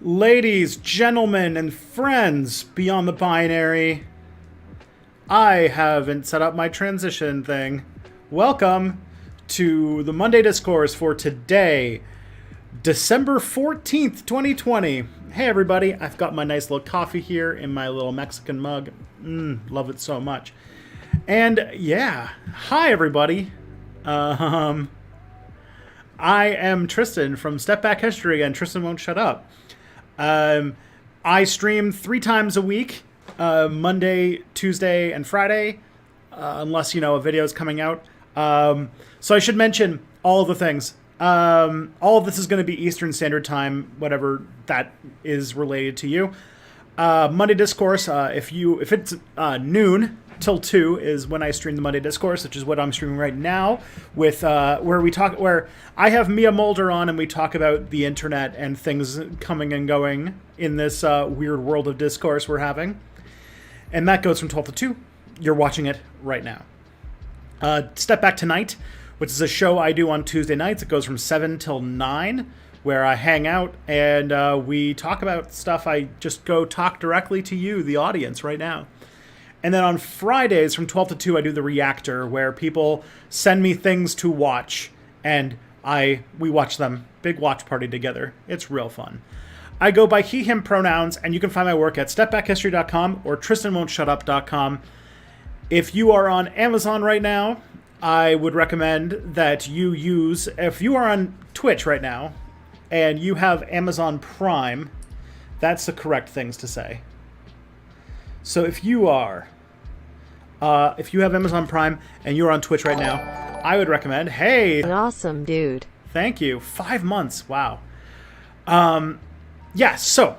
Ladies, gentlemen, and friends beyond the binary, I haven't set up my transition thing. Welcome to the Monday Discourse for today, December 14th, 2020. Hey everybody, I've got my nice little coffee here in my little Mexican mug. Love it so much. And yeah, hi everybody. I am Tristan from Step Back History, and Tristan Won't Shut Up. I stream 3 times a week, Monday, Tuesday, and Friday, unless, a video is coming out. So I should mention all of the things. All of this is going to be Eastern Standard Time, whatever that is related to you. Monday Discourse, if it's noon till 2 is when I stream the Monday Discourse, which is what I'm streaming right now, with where I have Mia Mulder on and we talk about the internet and things coming and going in this weird world of discourse we're having. And that goes from 12 to 2. You're watching it right now. Step Back Tonight, which is a show I do on Tuesday nights. It goes from 7 till 9, where I hang out and we talk about stuff. I just go talk directly to you, the audience, right now. And then on Fridays from 12 to 2, I do The Reactor, where people send me things to watch, and we watch them. Big watch party together. It's real fun. I go by he, him pronouns, and you can find my work at stepbackhistory.com or tristanwon'tshutup.com. If you are on Amazon right now, I would recommend that you if you are on Twitch right now, and you have Amazon Prime, that's the correct things to say. So if you have Amazon Prime and you're on Twitch right now, I would recommend, hey. Awesome, dude. Thank you. 5 months. Wow. So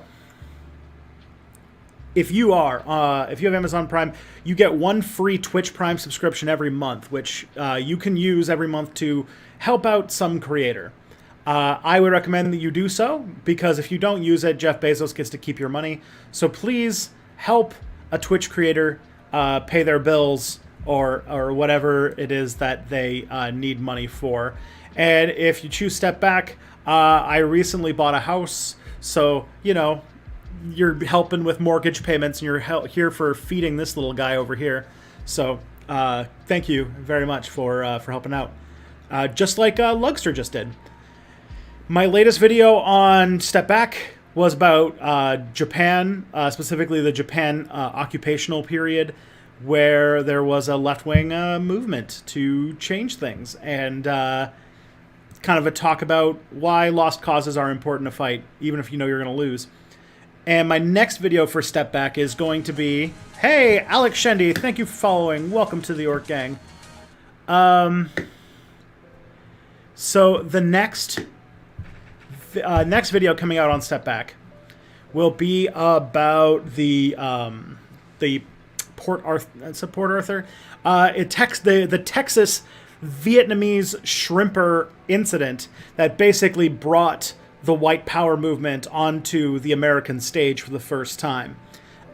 if you have Amazon Prime, you get 1 free Twitch Prime subscription every month, which you can use every month to help out some creator. I would recommend that you do so, because if you don't use it, Jeff Bezos gets to keep your money. So please help a Twitch creator pay their bills or whatever it is that they need money for. And if you choose Step Back, I recently bought a house, so you're helping with mortgage payments, and you're here for feeding this little guy over here. So thank you very much for helping out, just like Lugster just did. My latest video on Step Back was about Japan, specifically the Japan occupational period, where there was a left-wing movement to change things, and kind of a talk about why lost causes are important to fight, even if you know you're going to lose. And my next video for Step Back is going to be, hey, Alex Shendy, thank you for following. Welcome to the Orc Gang. So the next video coming out on Step Back will be about the Port Arthur, the Texas Vietnamese shrimper incident that basically brought the white power movement onto the American stage for the first time.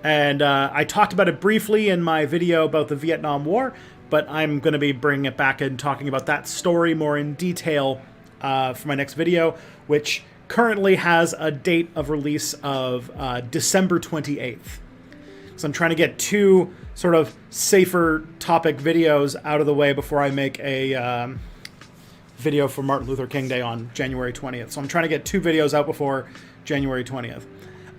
And I talked about it briefly in my video about the Vietnam War, but I'm going to be bringing it back and talking about that story more in detail for my next video, which currently has a date of release of December 28th. So I'm trying to get 2 sort of safer topic videos out of the way before I make a video for Martin Luther King Day on January 20th. So I'm trying to get 2 videos out before January 20th.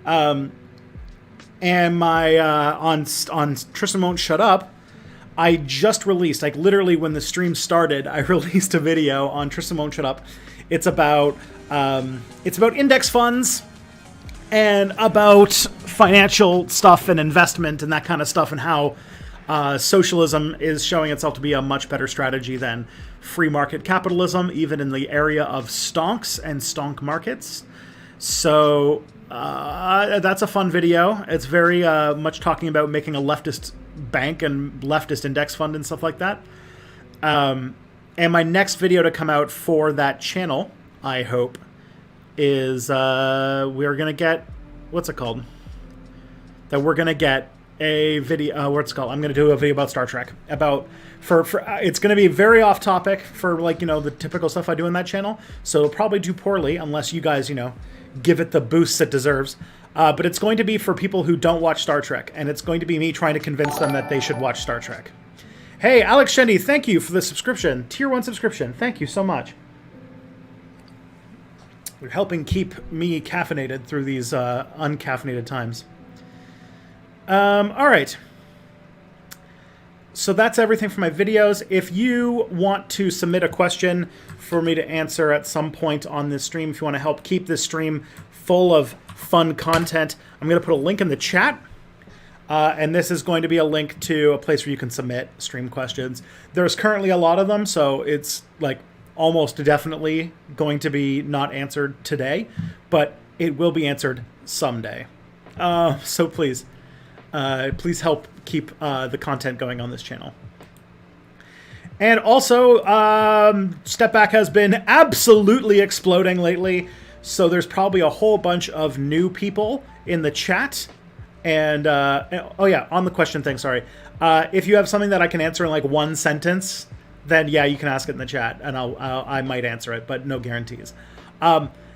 And my on Tristan Won't Shut Up, I just released, like literally when the stream started, I released a video on Tristan Won't Shut Up. It's about index funds and about financial stuff and investment and that kind of stuff, and how socialism is showing itself to be a much better strategy than free market capitalism, even in the area of stonks and stonk markets. So that's a fun video. It's very much talking about making a leftist bank and leftist index fund and stuff like that. And my next video to come out for that channel, I hope, is we're going to get, what's it called? That we're going to get a video, what's it called? I'm going to do a video about Star Trek. It's going to be very off topic for, like, the typical stuff I do in that channel. So it'll probably do poorly unless you guys, give it the boosts it deserves. But it's going to be for people who don't watch Star Trek, and it's going to be me trying to convince them that they should watch Star Trek. Hey, Alex Shendy, thank you for the subscription. Tier 1 subscription. Thank you so much. You're helping keep me caffeinated through these uncaffeinated times. All right. So that's everything for my videos. If you want to submit a question for me to answer at some point on this stream, if you want to help keep this stream full of fun content, I'm going to put a link in the chat. And this is going to be a link to a place where you can submit stream questions. There's currently a lot of them, so it's like almost definitely going to be not answered today, but it will be answered someday. So please help keep the content going on this channel. And also, Step Back has been absolutely exploding lately, so there's probably a whole bunch of new people in the chat. And, oh yeah, on the question thing, sorry. If you have something that I can answer in like one sentence, then yeah, you can ask it in the chat, and I might answer it, but no guarantees.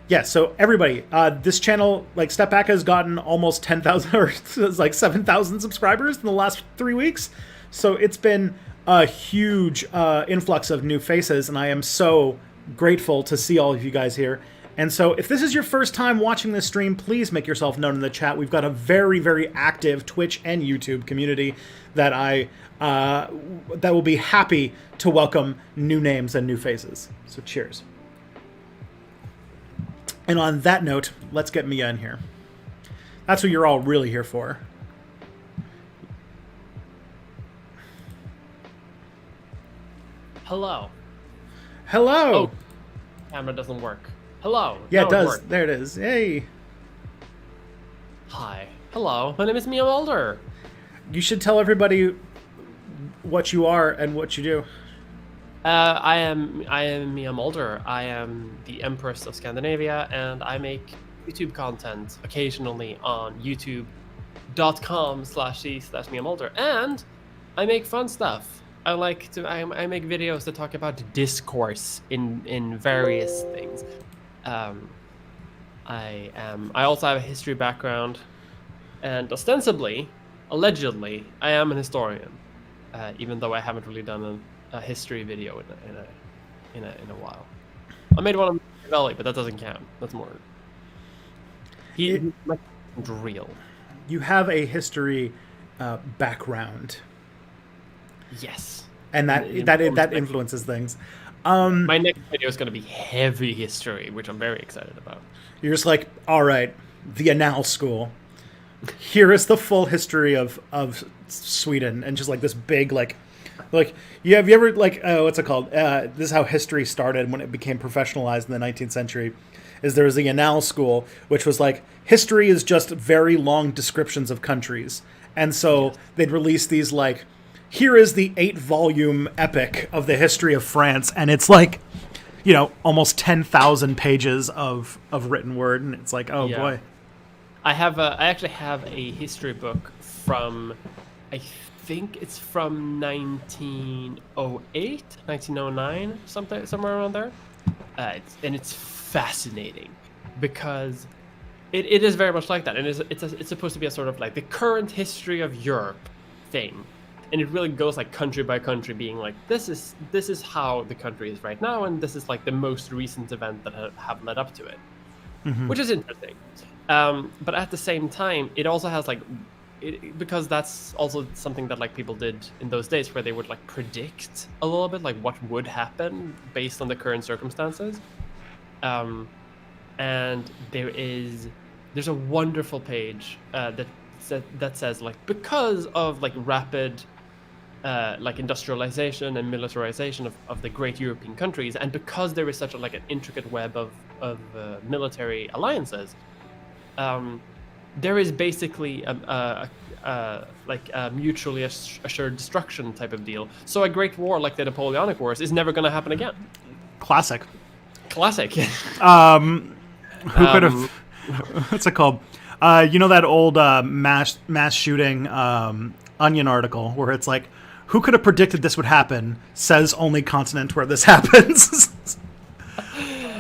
Yeah, so everybody, this channel, like Step Back, has gotten almost 10,000 or like 7,000 subscribers in the last 3 weeks. So it's been a huge influx of new faces, and I am so grateful to see all of you guys here. And so if this is your first time watching this stream, please make yourself known in the chat. We've got a very, very active Twitch and YouTube community that that will be happy to welcome new names and new faces. So cheers. And on that note, let's get Mia in here. That's what you're all really here for. Hello. Hello. Oh, camera doesn't work. Hello. Yeah, it does. There it is. Hey. Hi. Hello. My name is Mia Mulder. You should tell everybody what you are and what you do. I am Mia Mulder. I am the Empress of Scandinavia, and I make YouTube content occasionally on youtube.com/c/Mia Mulder, and I make fun stuff. I make videos that talk about discourse in various things. I also have a history background, and ostensibly, allegedly, I am an historian, even though I haven't really done a history video in a while. I made one on Valley, but that doesn't count. That's more. Real. You have a history background. Yes. And that influences things. My next video is going to be heavy history, which I'm very excited about. You're just like, all right, the Annal School. Here is the full history of Sweden, and just like this big like you ever like what's it called? This is how history started when it became professionalized in the 19th century. Is there was the Annal School, which was like history is just very long descriptions of countries, and so they'd release these like, here is the 8-volume epic of the history of France, and it's like, you know, almost 10,000 pages of written word, and it's like, oh boy. I actually have a history book from, I think it's from 1908, 1909, somewhere around there. It's fascinating because it is very much like that, and it's supposed to be a sort of like the current history of Europe thing. And it really goes like country by country, being like, this is how the country is right now, and this is like the most recent event that have led up to it, which is interesting. But at the same time, it also has like, because that's also something that like people did in those days, where they would like predict a little bit like what would happen based on the current circumstances. And there's a wonderful page that says like, because of like rapid like industrialization and militarization of the great European countries, and because there is such an intricate web of military alliances, there is basically a mutually assured destruction type of deal. So a great war like the Napoleonic Wars is never going to happen again. Classic. Who could have? What's it called? You know that old mass shooting Onion article where it's like, who could have predicted this would happen? Says only continent where this happens.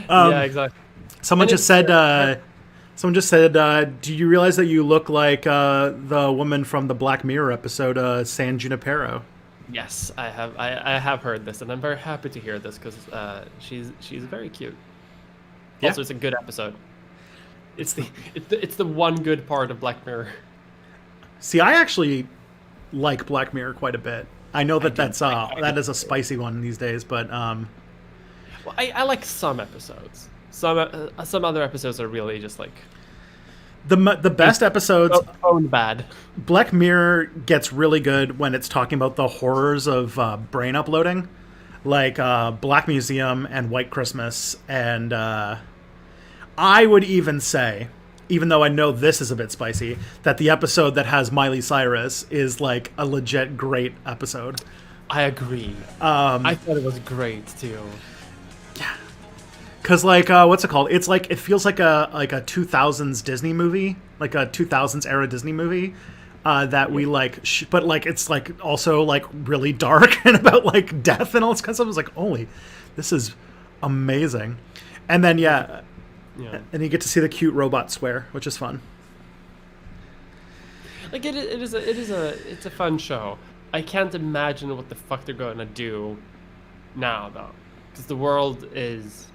Yeah, exactly. Someone just said Someone just said, do you realize that you look like the woman from the Black Mirror episode, San Junipero? Yes, I have. I have heard this, and I'm very happy to hear this because she's very cute. Yeah. Also, it's a good episode. It's the one good part of Black Mirror. See, I actually like Black Mirror quite a bit. I know that that is a spicy one these days, but well, I like some episodes. Some other episodes are really just like the best episodes. Own bad. Black Mirror gets really good when it's talking about the horrors of brain uploading, like Black Museum and White Christmas, and I would even say, even though I know this is a bit spicy, that the episode that has Miley Cyrus is like a legit great episode. I agree. I thought it was great too. Yeah. Cause like what's it called? It's like it feels like a 2000s Disney movie, like a 2000s era Disney movie that we like, but like it's like also like really dark and about like death and all this kind of stuff. It's like, holy, this is amazing. And then yeah, and you get to see the cute robot swear, which is fun. Like it's a fun show. I can't imagine what the fuck they're going to do now though, because the world is.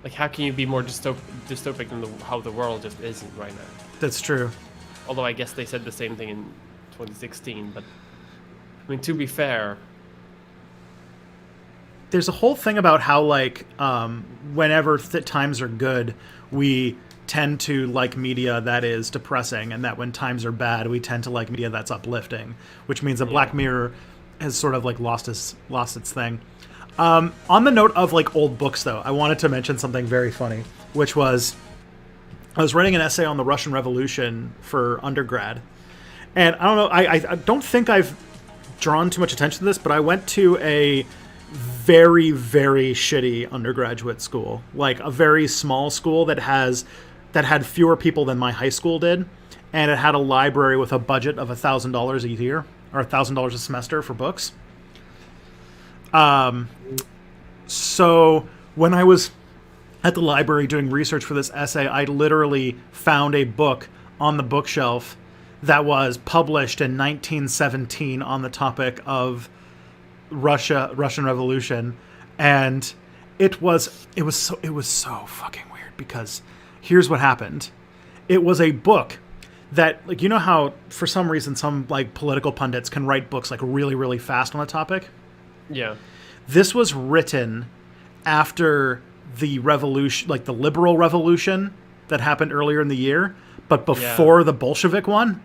Like, how can you be more dystopic than how the world just isn't right now? That's true. Although I guess they said the same thing in 2016, but I mean, to be fair, there's a whole thing about how like whenever times are good, we tend to like media that is depressing, and that when times are bad, we tend to like media that's uplifting, which means that Black Mirror has sort of like lost its thing. On the note of like old books, though, I wanted to mention something very funny, which was I was writing an essay on the Russian Revolution for undergrad, and I don't know, I don't think I've drawn too much attention to this, but I went to a very, very shitty undergraduate school, like a very small school that had fewer people than my high school did, and it had a library with a budget of $1,000 a year or $1,000 a semester for books. So when I was at the library doing research for this essay, I literally found a book on the bookshelf that was published in 1917 on the topic of Russian Revolution, and it was so fucking weird because here's what happened. It was a book that, like, you know how for some reason some like political pundits can write books like really, really fast on a topic? Yeah. This was written after the revolution, like the liberal revolution that happened earlier in the year, but before the Bolshevik one.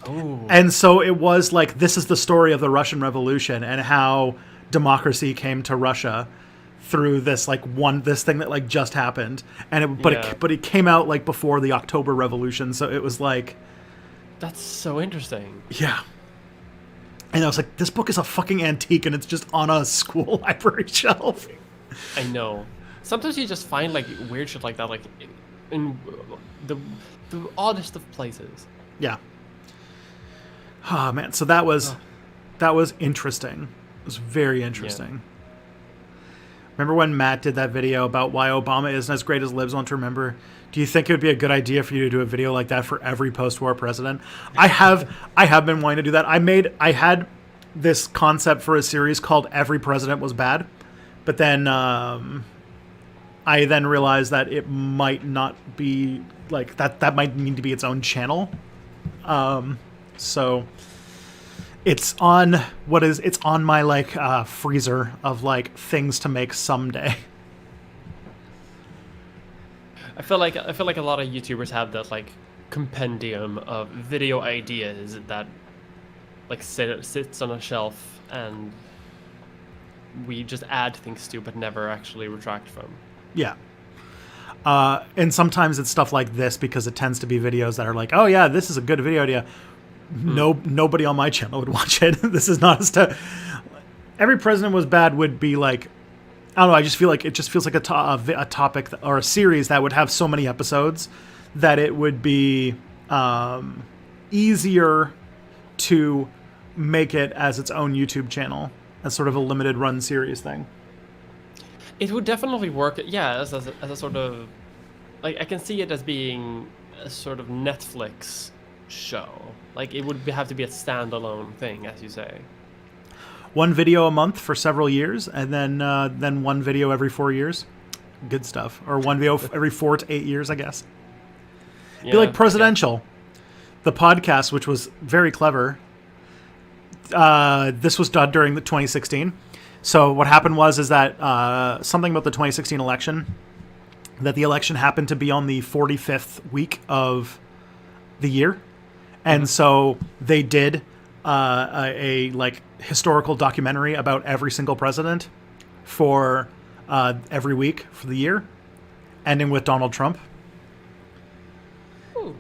Ooh. And so it was like, this is the story of the Russian Revolution and how democracy came to Russia through this this thing that like just happened. And but it came out like before the October Revolution, so it was like, that's so interesting. Yeah. And I was like, this book is a fucking antique, and it's just on a school library shelf. I know. Sometimes you just find like weird shit like that, like in the oddest of places. Yeah. Oh man, so that was interesting. It was very interesting. Yeah. Remember when Matt did that video about why Obama isn't as great as libs want to remember? Do you think it would be a good idea for you to do a video like that for every post-war president? I have been wanting to do that. I had this concept for a series called Every President Was Bad, but then I then realized that it might not be like that. That might need to be its own channel. So it's on my like freezer of like things to make someday. I feel like a lot of YouTubers have that like compendium of video ideas that like sits on a shelf, and we just add things to but never actually retract from. Yeah. And sometimes it's stuff like this because it tends to be videos that are like, oh yeah, this is a good video idea. Nobody on my channel would watch it. This is not Every President Was Bad would be like, I don't know, I just feel like it just feels like a topic or a series that would have so many episodes that it would be easier to make it as its own YouTube channel, as sort of a limited run series thing. It would definitely work, yeah, as a sort of like I can see it as being a sort of Netflix show. Like it would have to be a standalone thing, as you say. One video a month for several years, and then one video every 4 years. Good stuff. Or one video every 4 to 8 years, I guess. Yeah, Be like Presidential, the podcast, which was very clever. This was done during the 2016. So what happened is that something about the 2016 election, that the election happened to be on the 45th week of the year, and so they did a like historical documentary about every single president for every week for the year, ending with Donald Trump.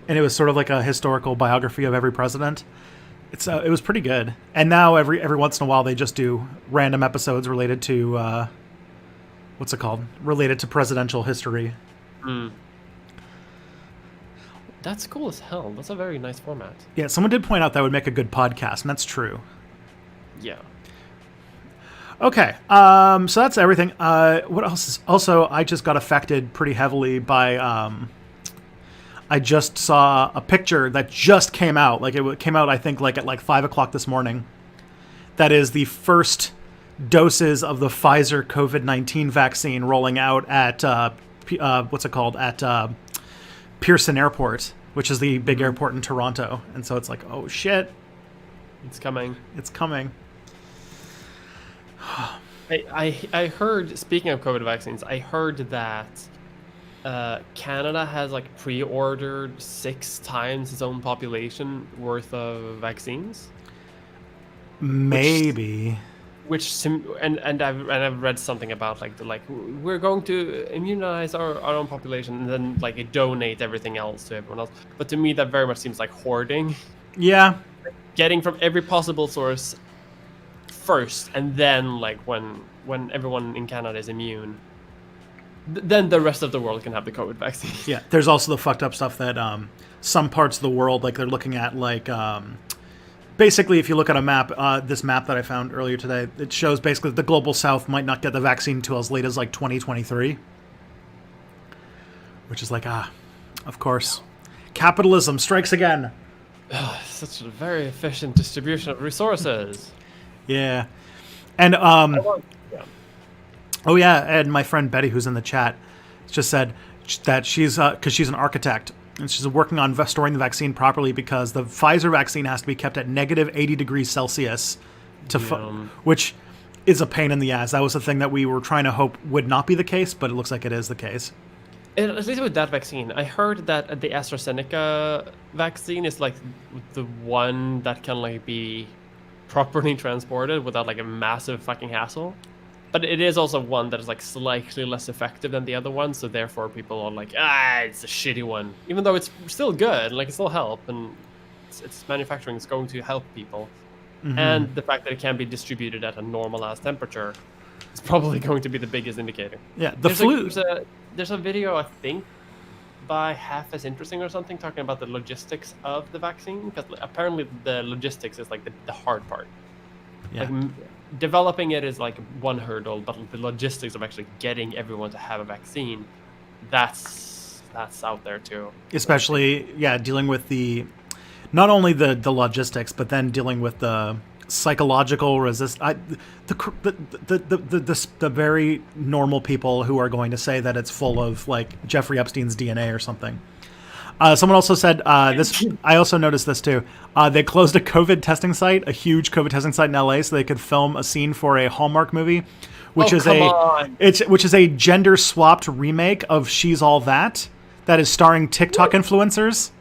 And it was sort of like a historical biography of every president. It was pretty good. And now every once in a while they just do random episodes related to what's it called? Related to presidential history. That's cool as hell. That's a very nice format. Yeah, someone did point out that would make a good podcast, and that's true. Yeah. Okay, so that's everything. What else is... Also, I just got affected pretty heavily by... I just saw a picture that just came out. Like, it came out, I think, like at 5 o'clock this morning. That is the first doses of the Pfizer COVID-19 vaccine rolling out at, what's it called? At Pearson Airport, which is the big airport in Toronto. And so it's like, oh, shit. It's coming. It's coming. I heard, speaking of COVID vaccines, I heard that Canada has like pre-ordered 6 times its own population worth of vaccines. Maybe. And I've read something about like we're going to immunize our own population and then like donate everything else to everyone else. But to me, that very much seems like hoarding. Yeah. Getting from every possible source first, and then like when everyone in Canada is immune, then the rest of the world can have the COVID vaccine. Yeah, there's also the fucked up stuff that some parts of the world, like they're looking at, like basically, if you look at a map, this map that I found earlier today, it shows basically the global south might not get the vaccine until as late as like 2023, which is like, of course, capitalism strikes again. Such a very efficient distribution of resources. Yeah, and oh yeah, and my friend Betty, who's in the chat, just said that she's because she's an architect and she's working on storing the vaccine properly because the Pfizer vaccine has to be kept at negative 80 degrees Celsius which is a pain in the ass. That was the thing that we were trying to hope would not be the case, but it looks like it is the case. At least with that vaccine, I heard that the AstraZeneca vaccine is like the one that can like be properly transported without like a massive fucking hassle. But it is also one that is like slightly less effective than the other one, so therefore people are like, it's a shitty one. Even though it's still good, like it still help, and its manufacturing is going to help people. Mm-hmm. And the fact that it can be distributed at a normal-ass temperature is probably going to be the biggest indicator. Yeah, flu... There's a video, I think, by Half as Interesting or something, talking about the logistics of the vaccine, because apparently the logistics is like the hard part. Yeah. Like, developing it is like one hurdle, but the logistics of actually getting everyone to have a vaccine, that's out there too. Especially, dealing with not only the logistics, but then dealing with the psychological the very normal people who are going to say that it's full of like Jeffrey Epstein's DNA or something. Someone also said this. I also noticed this too. They closed a COVID testing site, a huge COVID testing site in LA, so they could film a scene for a Hallmark movie, which is a gender swapped remake of She's All That is starring TikTok influencers.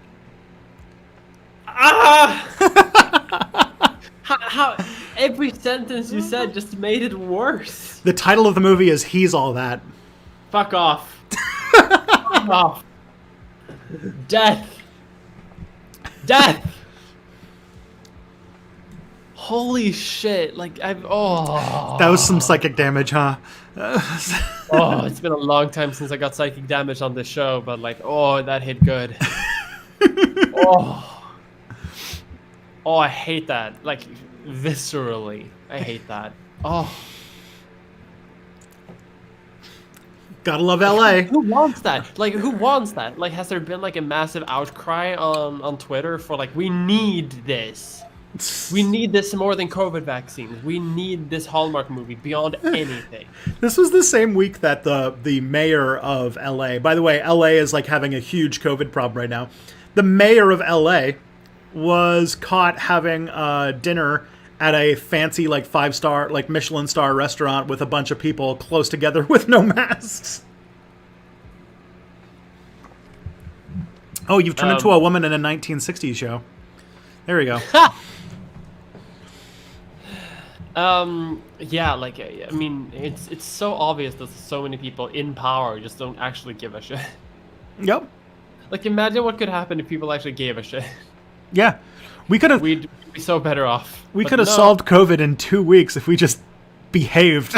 How every sentence you said just made it worse. The title of the movie is He's All That. Fuck off. Fuck off. Death. Holy shit. Like, that was some psychic damage, huh? It's been a long time since I got psychic damage on this show, but like, that hit good. I hate that. Like, viscerally. I hate that. Gotta love LA. Who wants that? Like, who wants that? Like, has there been like a massive outcry on Twitter for like, we need this? We need this more than COVID vaccines. We need this Hallmark movie beyond anything. This was the same week that the mayor of LA, by the way, LA is like having a huge COVID problem right now. The mayor of LA was caught having dinner at a fancy like 5-star like Michelin star restaurant with a bunch of people close together with no masks. Oh, you've turned into a woman in a 1960s show. There we go. Yeah, like, I mean, it's so obvious that so many people in power just don't actually give a shit. Yep. Like, imagine what could happen if people actually gave a shit. Yeah. We could have We'd be so better off. we But could have no. solved COVID in 2 weeks if we just behaved.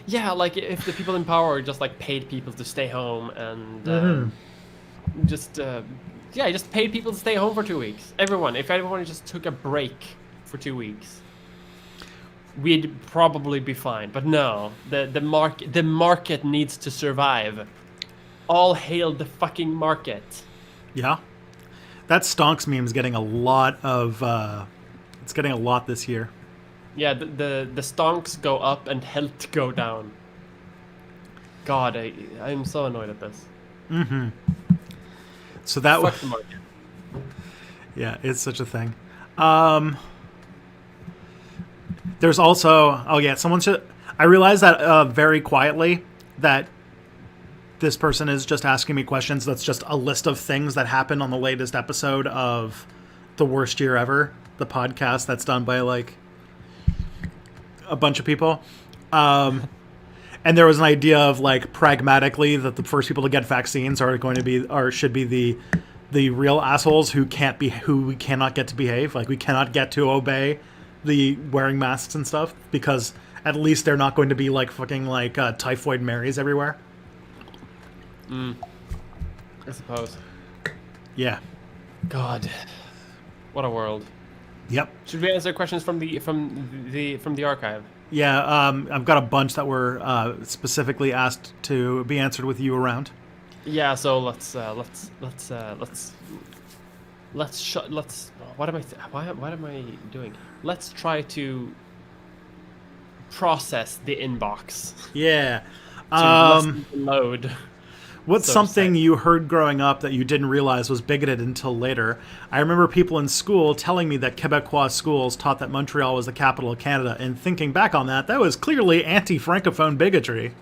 Yeah, like, if the people in power just, like, paid people to stay home and, just paid people to stay home for 2 weeks. If everyone just took a break for 2 weeks, we'd probably be fine. But no, the market needs to survive. All hail the fucking market. Yeah. That stonks meme is getting a lot of it's getting a lot this year. Yeah, the stonks go up and health go down. God, I'm so annoyed at this. So that Fuck was the market. yeah, it's such a thing. There's also someone should. I realized that very quietly that this person is just asking me questions. That's just a list of things that happened on the latest episode of The Worst Year Ever, the podcast that's done by like a bunch of people. And there was an idea of like pragmatically that the first people to get vaccines should be the real assholes who we cannot get to behave. Like we cannot get to obey the wearing masks and stuff because at least they're not going to be like fucking like typhoid Marys everywhere. I suppose. Yeah. God, what a world. Yep. Should we answer questions from the archive? Yeah. I've got a bunch that were specifically asked to be answered with you around. Yeah. So let's. What am I doing? Let's try to process the inbox. Yeah. To lessen the load. What's So something sad. you heard growing up that you didn't realize was bigoted until later? I remember people in school telling me that Quebecois schools taught that Montreal was the capital of Canada, and thinking back on that, that was clearly anti-Francophone bigotry.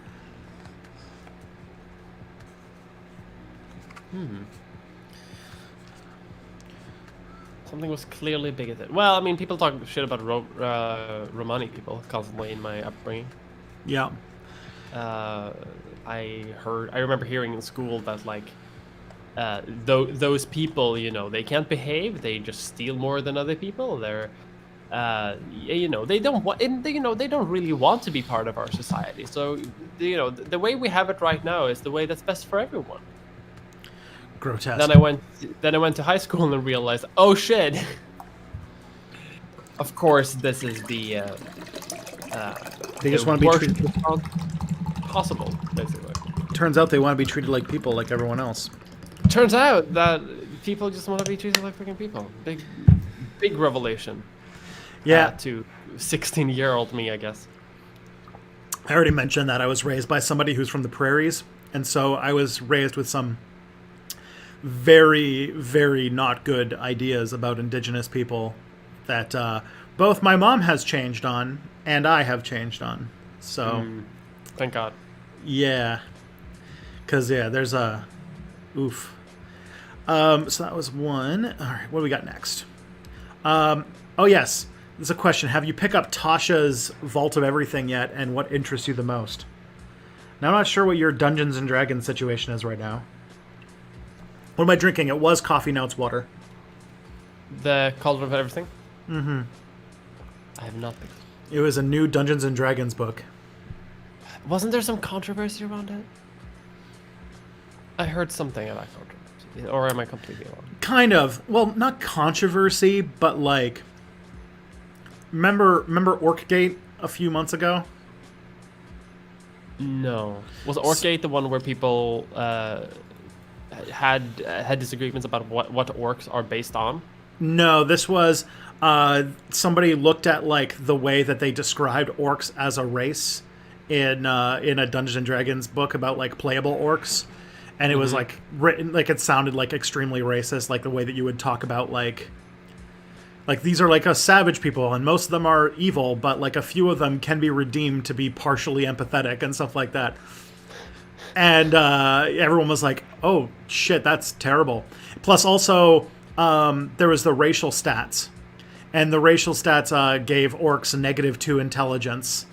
Something was clearly bigoted. Well, I mean, people talk shit about Romani people constantly in my upbringing. Yeah. I remember hearing in school that like those people, you know, they can't behave. They just steal more than other people. They're you know, they don't want, and they, you know, they don't really want to be part of our society. So, you know, the way we have it right now is the way that's best for everyone. Grotesque. Then I went to high school and realized, oh shit. Of course, this is the They just want to be worst treated. response possible, basically. Turns out they want to be treated like people, like everyone else. Turns out that people just want to be treated like freaking people. Big revelation. Yeah. To 16-year-old me, I guess. I already mentioned that I was raised by somebody who's from the prairies, and so I was raised with some very, very not good ideas about Indigenous people that both my mom has changed on and I have changed on. So, Thank God. yeah. Because, yeah, there's a... Oof. So that was one. All right, what do we got next? Oh, yes. There's a question. Have you picked up Tasha's Vault of Everything yet, and what interests you the most? Now, I'm not sure what your Dungeons & Dragons situation is right now. What am I drinking? It was coffee, now it's water. The Cauldron of Everything? Mm-hmm. I have not picked. It was a new Dungeons & Dragons book. Wasn't there some controversy around it? I heard something about controversy. Or am I completely wrong? Kind of. Well, not controversy, but like... Remember Orkgate a few months ago? No. Was Orc-Gate the one where people had disagreements about what orcs are based on? No, this was somebody looked at like the way that they described orcs as a race in a Dungeons and Dragons book about like playable orcs, and it was like written like it sounded like extremely racist, like the way that you would talk about like these are like a savage people and most of them are evil, but like a few of them can be redeemed to be partially empathetic and stuff like that. And everyone was like, "Oh shit, that's terrible." Plus, also there was the racial stats, and the racial stats gave orcs a -2 intelligence.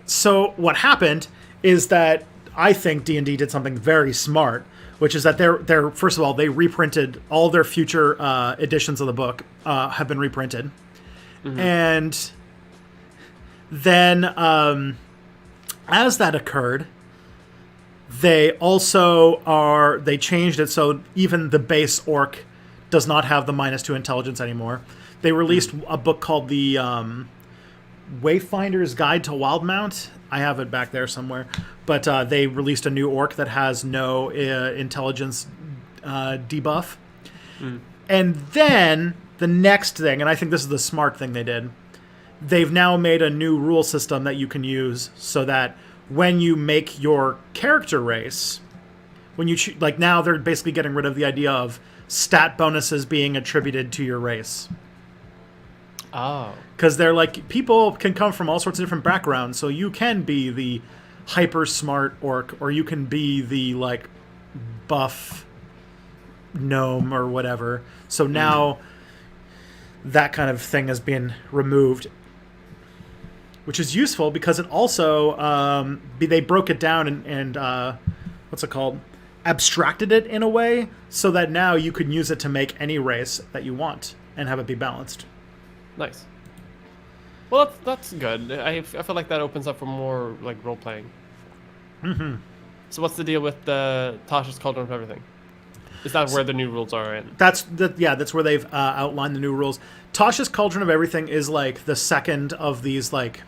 So what happened is that I think D&D did something very smart, which is that they're first of all, they reprinted all their future editions of the book have been reprinted, and then as that occurred, they changed it so even the base orc does not have the -2 intelligence anymore. They released a book called the Wayfinder's Guide to Wildmount. I have it back there somewhere. But they released a new orc that has no intelligence debuff. And then the next thing, and I think this is the smart thing they did, they've now made a new rule system that you can use so that when you make your character race, when you like now they're basically getting rid of the idea of stat bonuses being attributed to your race. Oh. Because they're like, people can come from all sorts of different backgrounds, so you can be the hyper smart orc, or you can be the like buff gnome or whatever. So now that kind of thing has been removed, which is useful because it also they broke it down and what's it called, abstracted it in a way so that now you can use it to make any race that you want and have it be balanced. Nice. Well, that's good. I feel like that opens up for more like role playing. So what's the deal with the Tasha's Cauldron of Everything? Is that where the new rules are in? That's where they've outlined the new rules. Tasha's Cauldron of Everything is like the second of these like.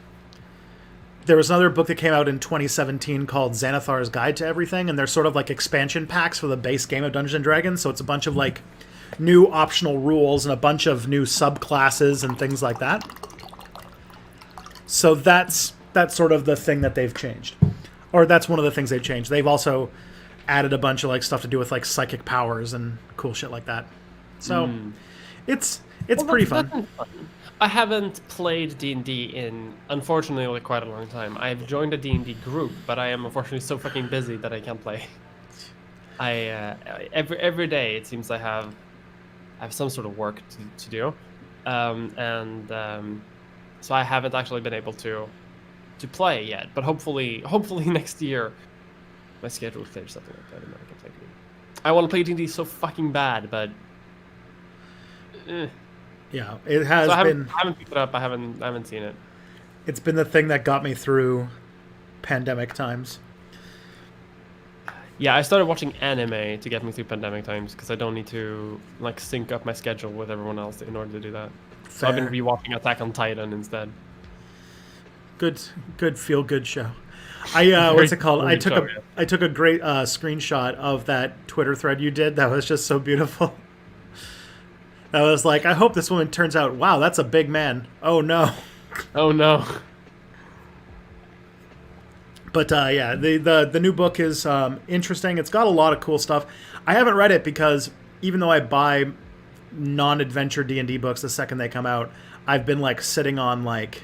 There was another book that came out in 2017 called Xanathar's Guide to Everything, and they're sort of like expansion packs for the base game of Dungeons and Dragons. So it's a bunch of like new optional rules and a bunch of new subclasses and things like that. So that's sort of the thing that they've changed, or that's one of the things they've changed. They've also added a bunch of like stuff to do with like psychic powers and cool shit like that. So it's pretty fun. I haven't played D&D in, unfortunately, like quite a long time. I've joined a D&D group, but I am unfortunately so fucking busy that I can't play. Every day it seems I have some sort of work to do, so I haven't actually been able to play yet. But hopefully next year my schedule clears something like that, and then I can play. I want to play D&D so fucking bad, but yeah, it has so I been. haven't picked it up. I haven't seen it. It's been the thing that got me through pandemic times. Yeah, I started watching anime to get me through pandemic times because I don't need to like sync up my schedule with everyone else in order to do that. So I've been rewatching Attack on Titan instead. Good feel good show. What's it called? I took a great screenshot of that Twitter thread you did. That was just so beautiful. I was like, I hope this woman turns out. Wow, that's a big man. Oh no. Oh no. But yeah, the new book is interesting. It's got a lot of cool stuff. I haven't read it because even though I buy non-adventure D&D books the second they come out, I've been like sitting on like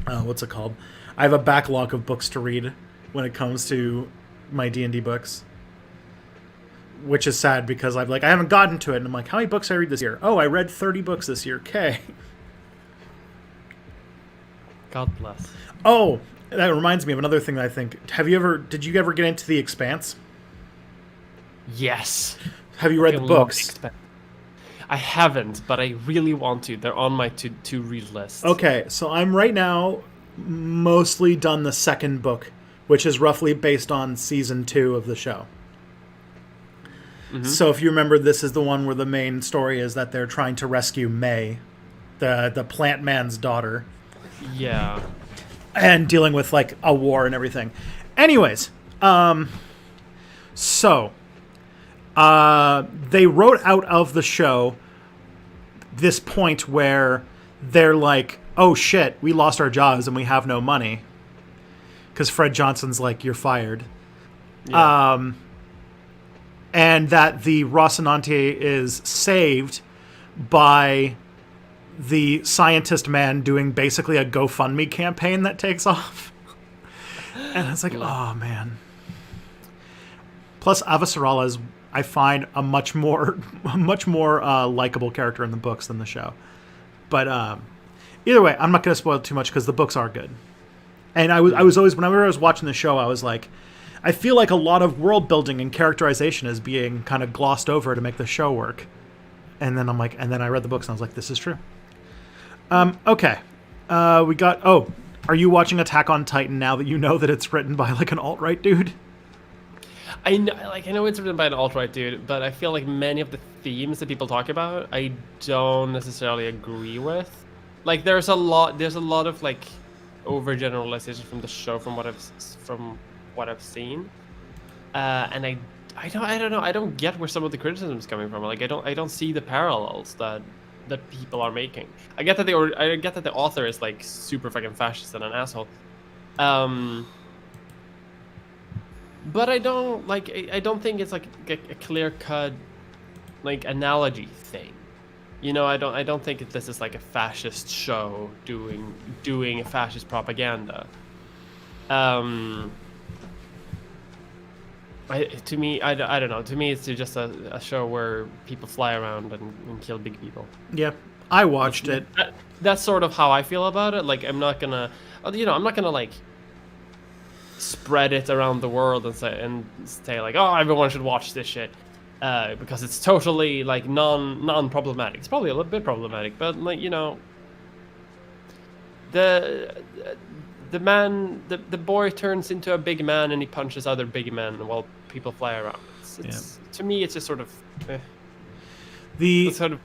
what's it called? I have a backlog of books to read when it comes to my D&D books, which is sad because I haven't gotten to it, and I'm like, how many books did I read this year? Oh, I read 30 books this year. Okay. God bless. Oh, that reminds me of another thing that I think. Did you ever get into The Expanse? Yes. Have you read the books? I haven't, but I really want to. They're on my to read list. Okay, so I'm right now mostly done the second book, which is roughly based on season 2 of the show. So if you remember, this is the one where the main story is that they're trying to rescue May, the plant man's daughter. Yeah. and dealing with like a war and everything. Anyways, so they wrote out of the show this point where they're like, oh shit, we lost our jobs and we have no money. Because Fred Johnson's like, you're fired. Yeah. And that the Rocinante is saved by the scientist man doing basically a GoFundMe campaign that takes off. And it's like, oh man. Plus, Avasarala is, I find, a much more likable character in the books than the show. But either way, I'm not going to spoil too much because the books are good. And I was always, whenever I was watching the show, I was like, I feel like a lot of world building and characterization is being kind of glossed over to make the show work. And then I'm like, and then I read the books and I was like, this is true. Okay. We got, are you watching Attack on Titan now that you know that it's written by like an alt-right dude? I know it's written by an alt-right dude, but I feel like many of the themes that people talk about, I don't necessarily agree with. Like there's a lot of like overgeneralization from the show from what I've seen. And I don't know. I don't get where some of the criticism is coming from. Like I don't see the parallels that people are making. I get that the author is like super fucking fascist and an asshole. But I don't think it's like a clear cut like analogy thing. You know, I don't think this is like a fascist show doing a fascist propaganda. To me, I don't know. To me, it's just a show where people fly around and kill big people. Yeah, I watched it. That's sort of how I feel about it. Like, I'm not gonna like spread it around the world and say like, oh, everyone should watch this shit, because it's totally like non-problematic. It's probably a little bit problematic, but like, you know, the boy turns into a big man and he punches other big men while people fly around. To me, it's just sort of that's sort of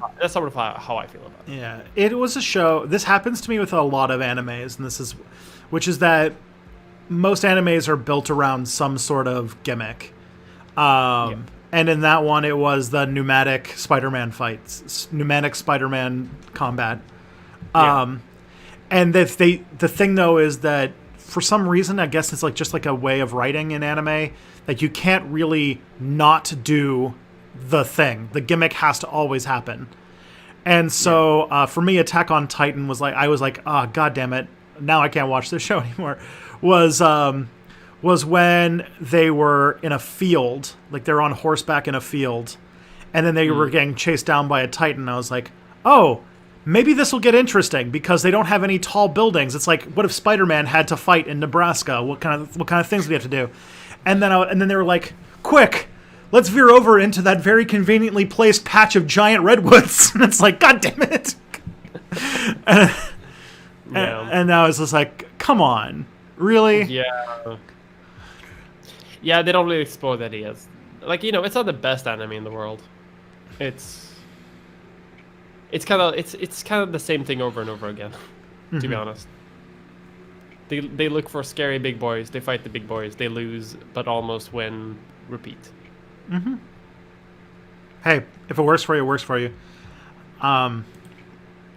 how I feel about it. Yeah, it was a show. This happens to me with a lot of animes, and which is that most animes are built around some sort of gimmick. And in that one, it was the pneumatic Spider-Man fights, pneumatic Spider-Man combat. And the thing though is that for some reason, I guess it's like just like a way of writing in anime, that you can't really not do the thing. The gimmick has to always happen. And so for me, Attack on Titan was like, I was like, oh, God damn it, now I can't watch this show anymore. Was when they were in a field, like they're on horseback in a field, and then they were getting chased down by a Titan. I was like, oh, maybe this will get interesting because they don't have any tall buildings. It's like, what if Spider-Man had to fight in Nebraska? What kind of things do we have to do? And then they were like, quick, let's veer over into that very conveniently placed patch of giant redwoods. And it's like, God damn it. And I was just like, come on, really? Yeah, they don't really explore that ideas. Like, you know, it's not the best anime in the world. It's kind of the same thing over and over again, to be honest. They look for scary big boys, they fight the big boys, they lose but almost win, repeat. Mm-hmm. Hey, if it works for you, it works for you.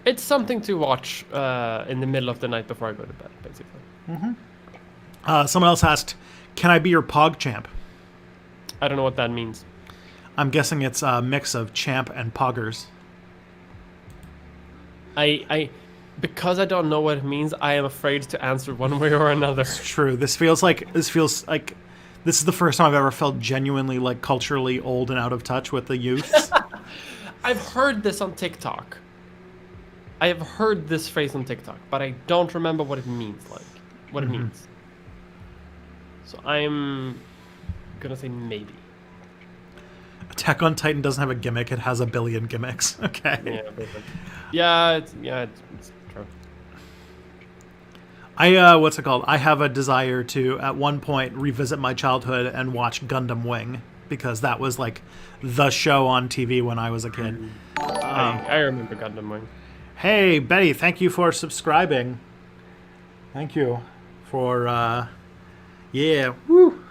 It's something to watch in the middle of the night before I go to bed, basically. Mm-hmm. Someone else asked, can I be your Pog Champ? I don't know what that means. I'm guessing it's a mix of champ and poggers. Because I don't know what it means, I am afraid to answer one way or another. It's true. This feels like this is the first time I've ever felt genuinely like culturally old and out of touch with the youth. I've heard this on TikTok. I have heard this phrase on TikTok, but I don't remember what it means. It means. So I'm gonna say maybe. Attack on Titan doesn't have a gimmick; it has a billion gimmicks. Okay. Yeah, it's true. What's it called? I have a desire to, at one point, revisit my childhood and watch Gundam Wing, because that was like the show on TV when I was a kid. I remember Gundam Wing. Hey, Betty, thank you for subscribing. Thank you. for yeah. Woo.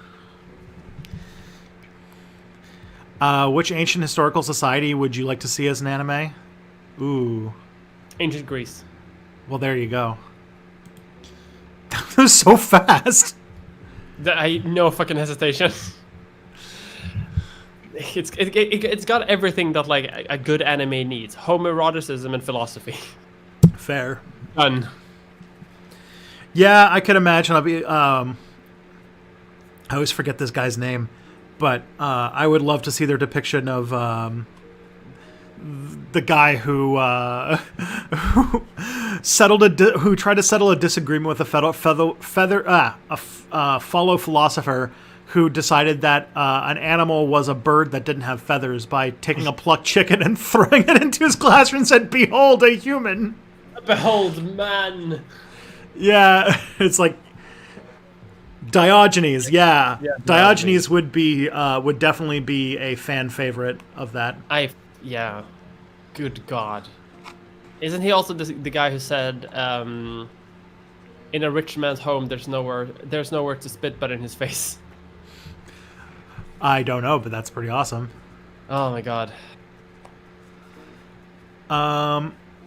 Which ancient historical society would you like to see as an anime? Ooh. Ancient Greece. Well, there you go. That was so fast. No fucking hesitation. It's got everything that like a good anime needs: homoeroticism and philosophy. Fair. Done. Yeah, I could imagine. I always forget this guy's name, but I would love to see their depiction of the guy who who tried to settle a disagreement with a fellow philosopher who decided that an animal was a bird that didn't have feathers by taking a plucked chicken and throwing it into his classroom and said, "Behold, a human." Behold, man. Yeah, it's like Diogenes. Yeah, Diogenes would definitely be a fan favorite of that. Yeah. Good God. Isn't he also the guy who said, in a rich man's home, there's nowhere to spit but in his face? I don't know, but that's pretty awesome. Oh my God.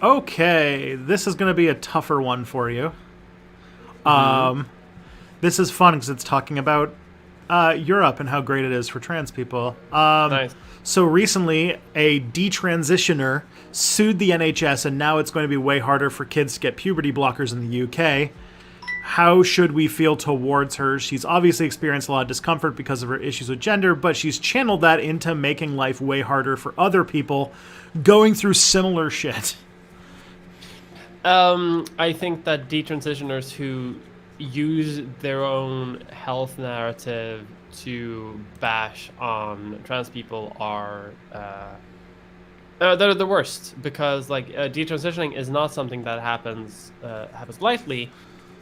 Okay, this is going to be a tougher one for you. This is fun because it's talking about Europe and how great it is for trans people. Nice. So recently, a detransitioner sued the NHS, and now it's going to be way harder for kids to get puberty blockers in the UK. How should we feel towards her? She's obviously experienced a lot of discomfort because of her issues with gender, but she's channeled that into making life way harder for other people going through similar shit. I think that detransitioners who use their own health narrative to bash on trans people are they're the worst, because like detransitioning is not something that happens lightly,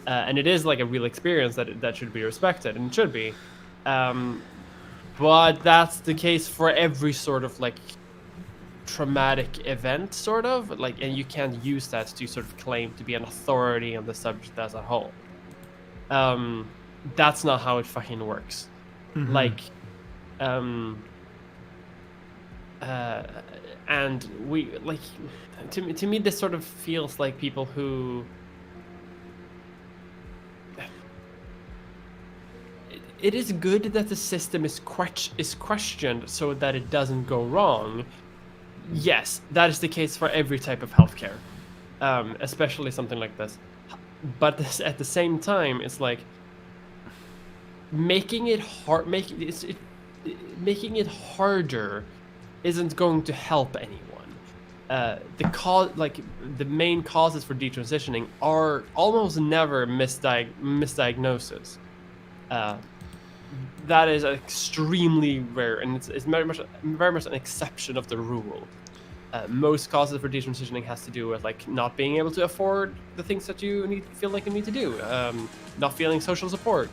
and it is like a real experience that should be respected, and it should be, but that's the case for every sort of like traumatic event, sort of like, and you can't use that to sort of claim to be an authority on the subject as a whole. That's not how it fucking works. Mm-hmm. Like, and we like, to me this sort of feels like people who it is good that the system is questioned so that it doesn't go wrong. Yes, that is the case for every type of healthcare, especially something like this. But at the same time, it's like making it harder isn't going to help anyone. The main causes for detransitioning are almost never misdiagnosis. That is extremely rare, and it's very much an exception of the rule. Most causes for detransitioning has to do with like not being able to afford the things that you feel like you need to do, not feeling social support,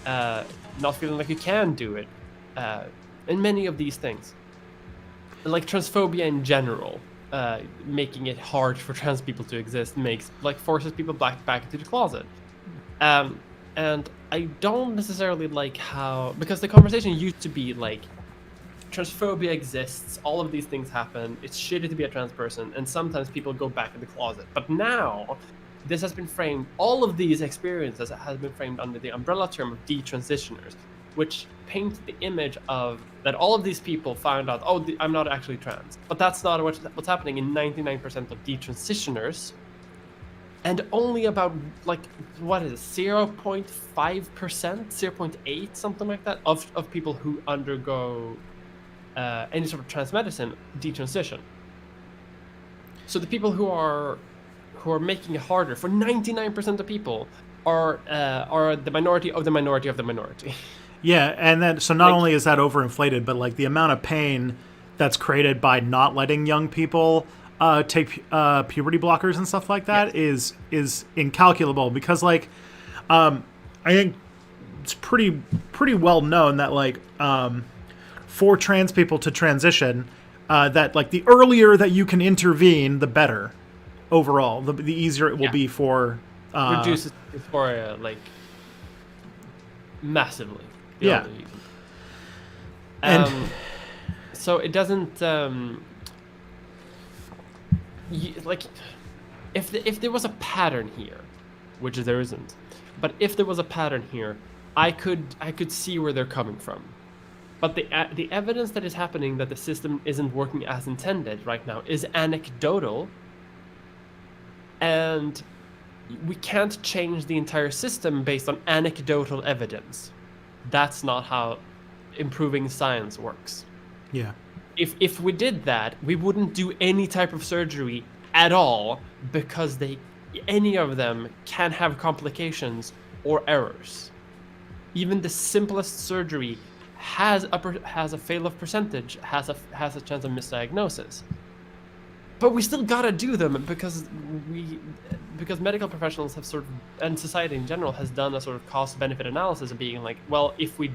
not feeling like you can do it, and many of these things, like transphobia in general, making it hard for trans people to exist forces people back into the closet. And I don't necessarily like how, because the conversation used to be like, transphobia exists, all of these things happen, it's shitty to be a trans person, and sometimes people go back in the closet. But now, this has been framed, all of these experiences has been framed under the umbrella term of detransitioners, which paints the image of that all of these people found out, I'm not actually trans. But that's not what's happening in 99% of detransitioners. And only about, like, what is it, 0.5%, 0.8%, something like that, of people who undergo any sort of trans medicine detransition. So the people who are making it harder for 99% of people are the minority of the minority of the minority. Yeah, and then so not only is that overinflated, but like the amount of pain that's created by not letting young people take puberty blockers and stuff like that is incalculable, because like I think it's pretty well known that like for trans people to transition, that like the earlier that you can intervene, the better overall. The easier it will be for reduces dysphoria, like massively. Yeah. Only reason. And So it doesn't like if there was a pattern here, which there isn't, but if there was a pattern here, I could see where they're coming from. But the evidence that is happening that the system isn't working as intended right now is anecdotal, and we can't change the entire system based on anecdotal evidence. That's not how improving science works. yeah. If we did that, we wouldn't do any type of surgery at all, because any of them can have complications or errors. Even the simplest surgery has a fail-off percentage, has a chance of misdiagnosis. But we still gotta do them because medical professionals have sort of, and society in general has done a sort of cost-benefit analysis of being like, well, if we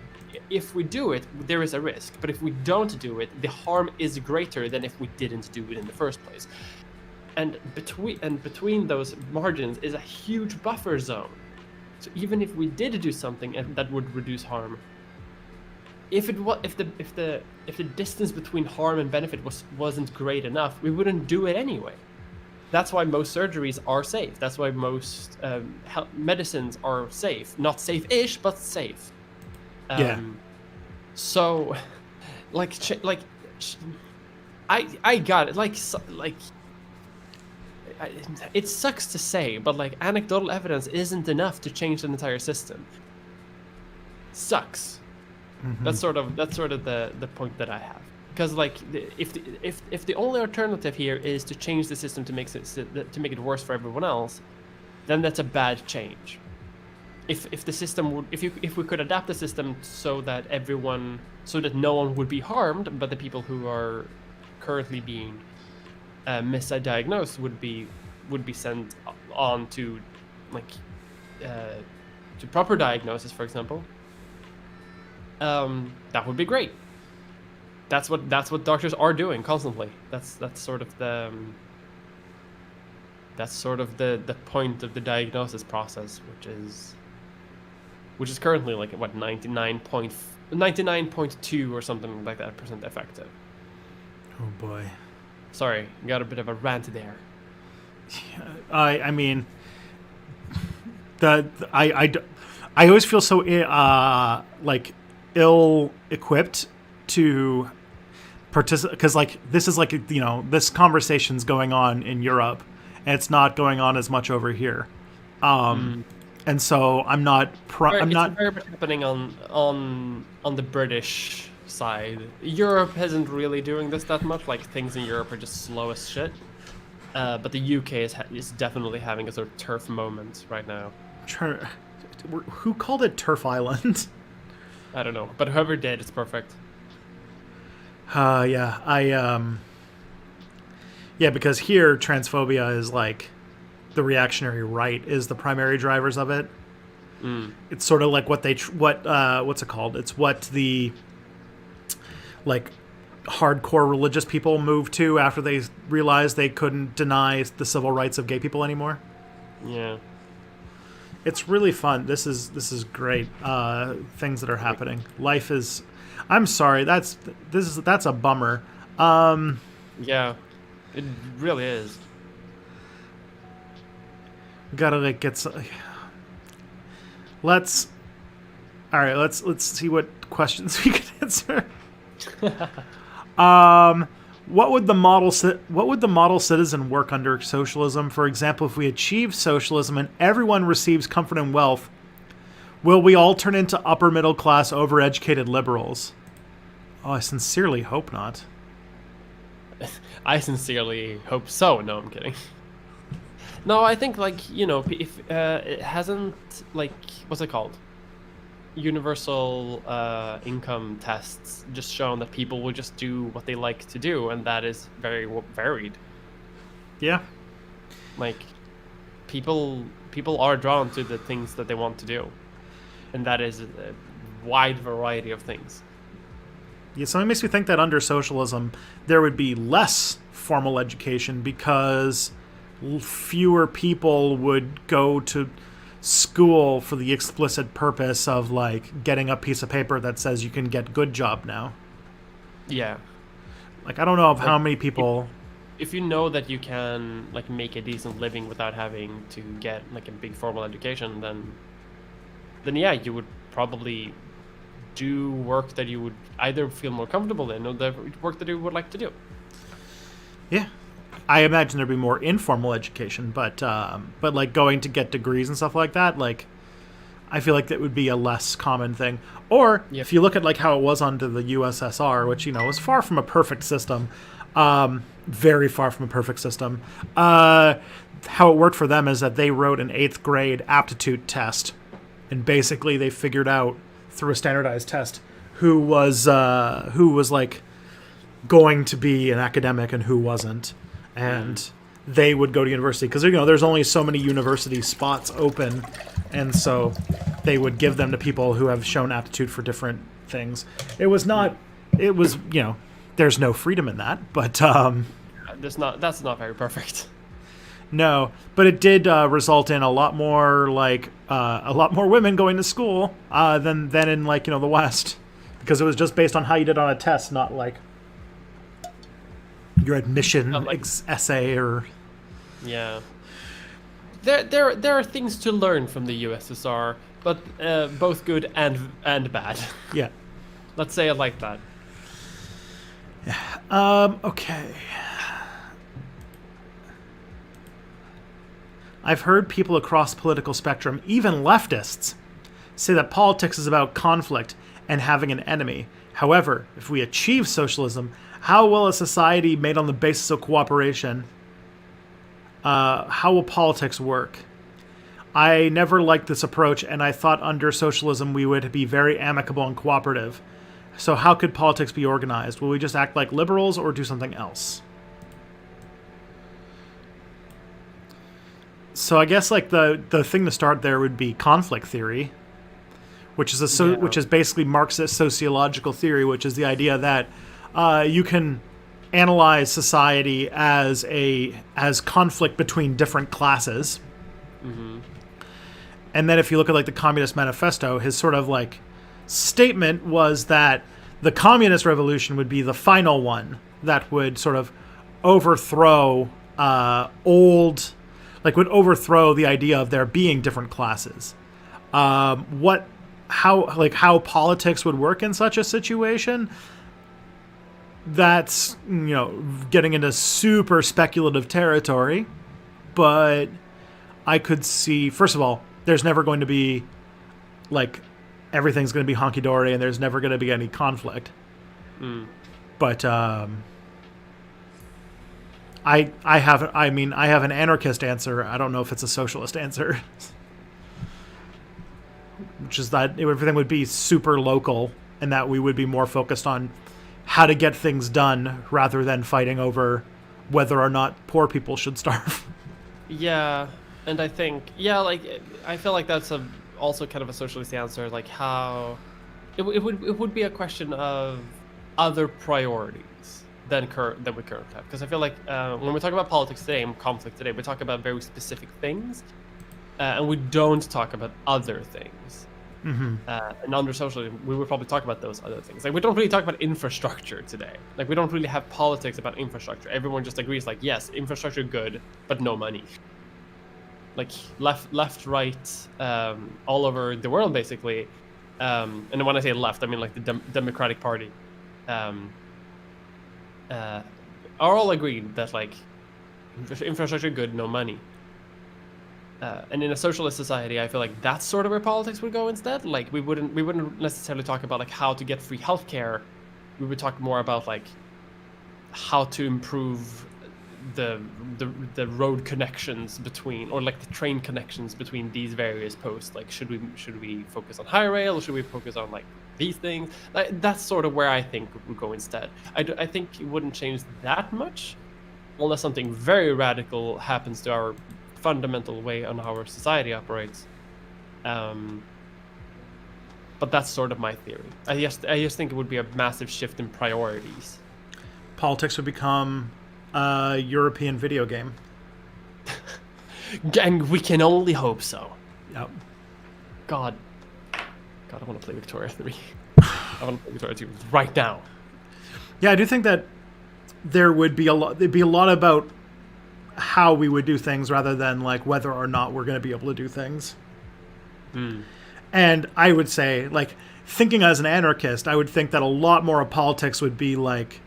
do it, there is a risk, but if we don't do it, the harm is greater than if we didn't do it in the first place. And between those margins is a huge buffer zone. So even if we did do something that would reduce harm, if the distance between harm and benefit wasn't great enough, we wouldn't do it anyway. That's why most surgeries are safe. That's why most medicines are safe. Not safe-ish, but safe. So, I got it. It sucks to say, but like anecdotal evidence isn't enough to change the entire system. Sucks. Mm-hmm. That's sort of the point that I have. Because like if the only alternative here is to change the system to make it worse for everyone else, then that's a bad change. If the system would, if we could adapt the system so that no one would be harmed, but the people who are currently being misdiagnosed would be sent on to to proper diagnosis, for example. That would be great. That's what doctors are doing constantly. That's sort of the point of the diagnosis process, which is currently like what 99.2 or something like that % effective. Oh boy. Sorry, got a bit of a rant there. I mean, I always feel so like ill-equipped to participate, because like this is like, you know, this conversation's going on in Europe and it's not going on as much over here, and so I'm not very much happening on the British side. Europe isn't really doing this that much. Like things in Europe are just slow as shit. But the UK is definitely having a sort of turf moment right now. Who called it Turf Island? I don't know, but whoever did, it's perfect. Yeah, because here transphobia is like the reactionary right is the primary drivers of it. It's sort of like what's it called? It's what the like hardcore religious people moved to after they realized they couldn't deny the civil rights of gay people anymore. Yeah. It's really fun. This is great. Things that are happening. Life is. I'm sorry. That's a bummer. Yeah, it really is. Gotta like get. Let's see what questions we can answer. What would the model citizen work under socialism? For example, if we achieve socialism and everyone receives comfort and wealth, will we all turn into upper middle class, overeducated liberals? Oh, I sincerely hope not. I sincerely hope so. No, I'm kidding. No, I think like, you know, if it hasn't, like, what's it called? Universal income tests just shown that people will just do what they like to do, and that is very varied. Yeah, like people are drawn to the things that they want to do, and that is a wide variety of things. Yeah, so it makes me think that under socialism there would be less formal education because fewer people would go to school for the explicit purpose of like getting a piece of paper that says you can get good job now. Yeah. Like, I don't know of Like, how many people. If you know that you can like make a decent living without having to get like a big formal education, then yeah, you would probably do work that you would either feel more comfortable in or the work that you would like to do. Yeah, I imagine there'd be more informal education, but like going to get degrees and stuff like that, like I feel like that would be a less common thing. Or Yep. if you look at like how it was under the USSR, which was far from a perfect system, very far from a perfect system. How it worked for them is that they wrote an 8th grade aptitude test, and basically they figured out through a standardized test who was like going to be an academic and who wasn't, and they would go to university because there's only so many university spots open, and so they would give them to people who have shown aptitude for different things. There's no freedom in that, but That's not very perfect. no, but it did result in a lot more women going to school than in like the West, because it was just based on how you did on a test, not like your admission essay or. Yeah. There are things to learn from the USSR, but both good and bad. Yeah. Let's say it like that. Okay. I've heard people across the political spectrum, even leftists, say that politics is about conflict and having an enemy. However, if we achieve socialism, how will a society made on the basis of cooperation, how will politics work? I never liked this approach, and I thought under socialism we would be very amicable and cooperative. So how could politics be organized? Will we just act like liberals or do something else? So I guess like the thing to start there would be conflict theory, which is basically Marxist sociological theory, which is the idea that you can analyze society as conflict between different classes. Mm-hmm. And then if you look at like the Communist Manifesto, his sort of like statement was that the communist revolution would be the final one that would sort of overthrow would overthrow the idea of there being different classes. How politics would work in such a situation, that's getting into super speculative territory, but I could see, first of all, there's never going to be like everything's going to be honky-dory and there's never going to be any conflict. But I have an anarchist answer. I don't know if it's a socialist answer. Which is that everything would be super local and that we would be more focused on how to get things done rather than fighting over whether or not poor people should starve. Yeah, and I think, I feel like that's also kind of a socialist answer, like how it would be a question of other priorities than we currently have. Because I feel like when we talk about politics today and conflict today, we talk about very specific things, and we don't talk about other things. Mm-hmm. And under socialism, we would probably talk about those other things. Like, we don't really talk about infrastructure today. Like, we don't really have politics about infrastructure. Everyone just agrees, like, yes, infrastructure good, but no money. Like, left, right, all over the world, basically. And when I say left, I mean like the Democratic Party. Are all agreed that like infrastructure good, no money. And in a socialist society, I feel like that's sort of where politics would go instead. Like we wouldn't necessarily talk about like how to get free healthcare. We would talk more about like how to improve the road connections between, or like the train connections between these various posts. Like should we focus on high rail, or should we focus on like these things? Like, that's sort of where I think it would go instead. I think it wouldn't change that much unless something very radical happens to our fundamental way on how our society operates. But that's sort of my theory. I just think it would be a massive shift in priorities. Politics would become a European video game. And we can only hope so. Yep. God, I want to play Victoria 3. I want to play Victoria 2 right now. Yeah, I do think that there would be a lot. There'd be a lot about how we would do things rather than like whether or not we're going to be able to do things. And I would say, like, thinking as an anarchist, I would think that a lot more of politics would be like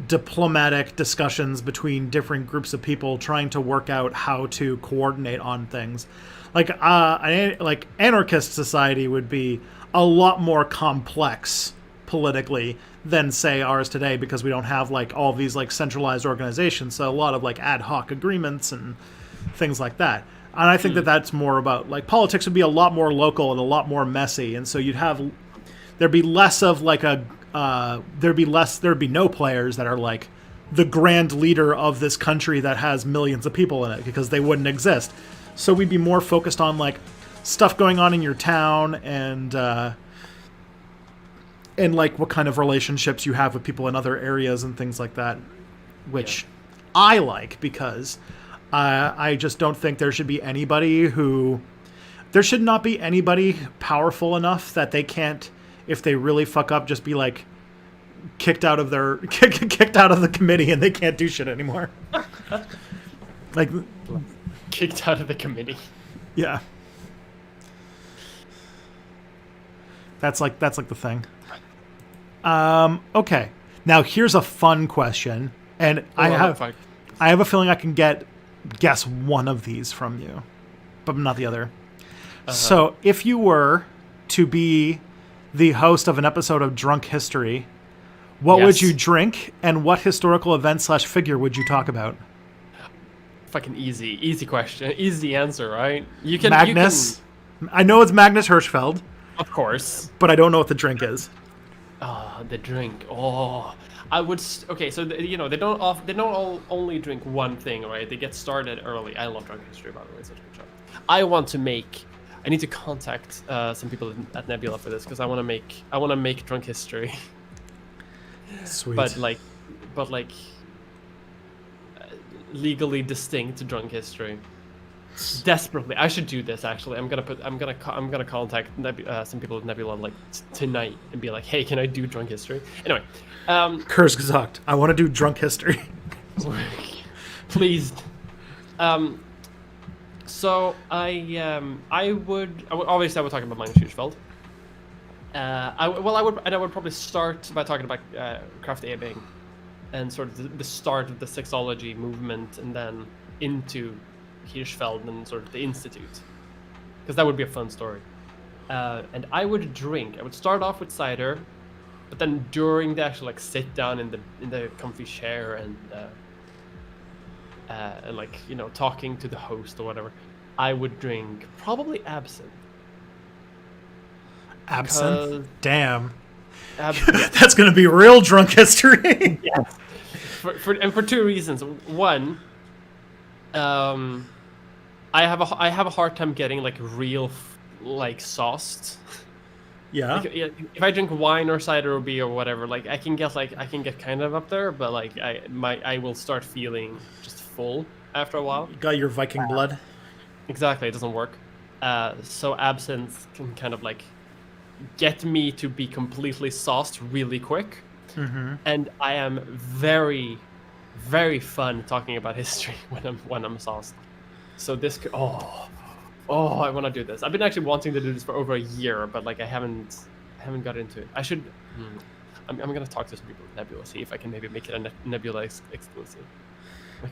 diplomatic discussions between different groups of people trying to work out how to coordinate on things. Like anarchist society would be a lot more complex politically than say ours today, because we don't have like all these like centralized organizations. So a lot of like ad hoc agreements and things like that. And I think that that's more about like politics would be a lot more local and a lot more messy. And so there'd be less of like there'd be no players that are like the grand leader of this country that has millions of people in it, because they wouldn't exist. So we'd be more focused on like stuff going on in your town and like what kind of relationships you have with people in other areas and things like that, which I like, because I just don't think there should not be anybody powerful enough that they can't, if they really fuck up, just be like kicked out of the committee and they can't do shit anymore. Like Kicked out of the committee. Yeah. That's like the thing. Okay. Now here's a fun question, and I have a feeling I can guess one of these from you, but not the other. So if you were to be the host of an episode of Drunk History, what would you drink, and what historical event / figure would you talk about? Fucking easy question, easy answer, right? Magnus. I know it's Magnus Hirschfeld, of course, but I don't know what the drink is. The drink. I would. Okay, so they don't all only drink one thing, right? They get started early. I love Drunk History, by the way. It's such a good show. I need to contact some people at Nebula for this, because I want to make Drunk History. Sweet. But legally distinct Drunk History. Desperately, I should do this. Actually, I'm gonna contact some people at Nebula like tonight and be like, hey, can I do Drunk History? Anyway, Kurz gesagt, I want to do Drunk History. Please. So I would obviously talk about Magnus Hirschfeld. I would probably start by talking about Kraft Ebing and sort of the start of the sexology movement, and then into Hirschfeld and sort of the institute, because that would be a fun story. And I would start off with cider, but then during the actual like sit down in the comfy chair and like talking to the host or whatever, I would drink probably absinthe. Absinthe? Damn. That's gonna be real Drunk History. Yes. For two reasons. One, I have a hard time getting like real like sauced. Yeah. Like, if I drink wine or cider or beer or whatever, like I can get kind of up there, but like I will start feeling just full after a while. You got your Viking blood. Exactly, it doesn't work. So absinthe can kind of like get me to be completely sauced really quick. Mm-hmm. And I am very, very fun talking about history when I'm sauced. So this could, I want to do this. I've been actually wanting to do this for over a year, but like I haven't got into it. I should. I'm gonna talk to some people at Nebula, see if I can maybe make it a Nebula exclusive.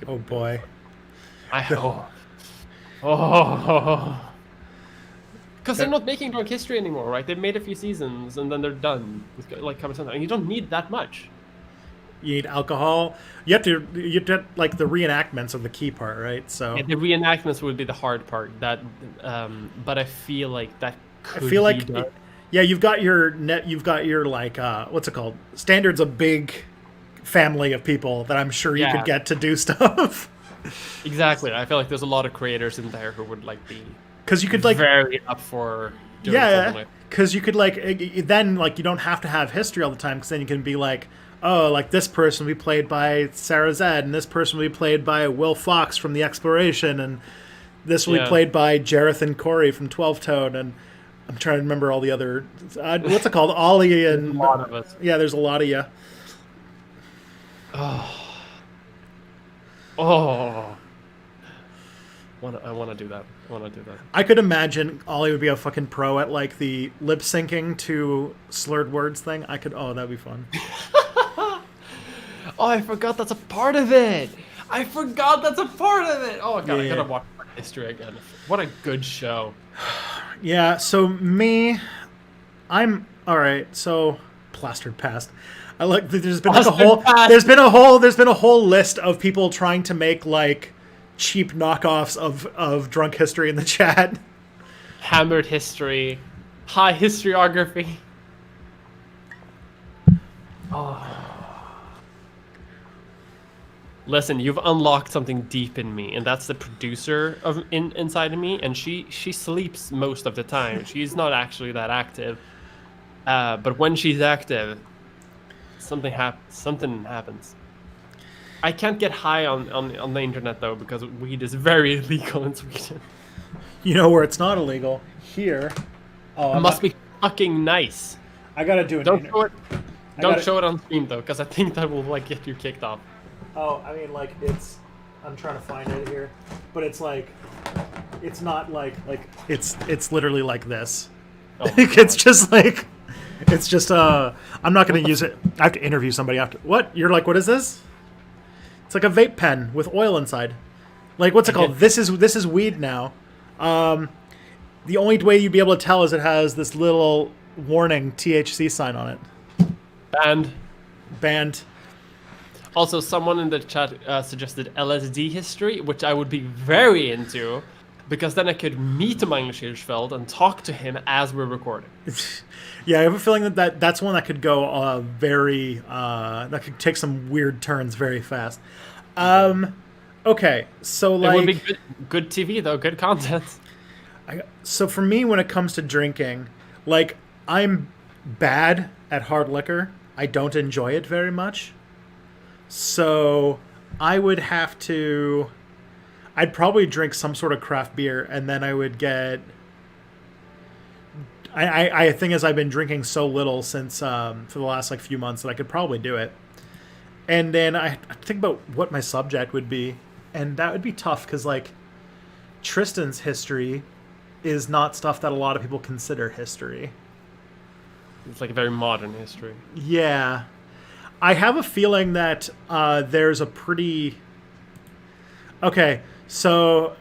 Oh boy. Because they're not making Drunk History anymore, right? They've made a few seasons and then they're done with like cover something, and you don't need that much. You need alcohol. You have to like the reenactments are the key part, right? So the reenactments would be the hard part. That, but I feel like that could. I feel like, be done. Yeah, you've got your like what's it called? Standard's a big family of people that I'm sure you could get to do stuff. Exactly. I feel like there's a lot of creators in there who would like be. Because you could like very up for doing something because you could like then like you don't have to have history all the time, because then you can be like, oh, like this person will be played by Sarah Zed and this person will be played by Will Fox from The Exploration, and This will be Yeah. played by Jareth and Corey from 12 Tone, and I'm trying to remember all the other. What's it called? Ollie There's a and. lot of us. Yeah, there's a lot of you. Oh. Oh. I want to do that. I want to do that. I could imagine Ollie would be a fucking pro at like the lip syncing to slurred words thing. I could. Oh, that'd be fun. Oh, I forgot that's a part of it. I forgot that's a part of it. Oh god, I Yeah. gotta watch history again. What a good show. Yeah. So I'm all right. So plastered past. I like. There's been like a Plastered whole. past. There's been a whole list of people trying to make like cheap knockoffs of drunk history in the chat. Hammered history, high historiography. Oh. Listen, you've unlocked something deep in me, and that's the producer inside of me. And she sleeps most of the time. She's not actually that active, but when she's active, something happens. I can't get high on the internet though because weed is very illegal in Sweden. You know where it's not illegal? Here. Oh, It must be fucking nice. I gotta do an. Don't show it. Don't gotta- show it on stream though, because I think that will like get you kicked off. Oh, I mean, like it's. I'm trying to find it here, but it's like, it's not like it's literally like this. Oh my It's God. just like, it's just I'm not gonna use it. I have to interview somebody after. What? You're like, what is this? It's like a vape pen with oil inside. Like, what's it called? This is weed now. The only way you'd be able to tell is it has this little warning THC sign on it. And Banned. also, someone in the chat suggested LSD history, which I would be very into, because then I could meet Magnus Hirschfeld and talk to him as we're recording. Yeah, I have a feeling that's one that could go that could take some weird turns very fast. Okay, so It would like, be good TV though, good content. so for me, when it comes to drinking, like I'm bad at hard liquor. I don't enjoy it very much. So I would have to. I'd probably drink some sort of craft beer, and then I would get. I think as I've been drinking so little since for the last like few months that I could probably do it. And then I think about what my subject would be, and that would be tough because like Tristan's history is not stuff that a lot of people consider history. It's like a very modern history. Yeah. I have a feeling that there's a pretty... Okay, so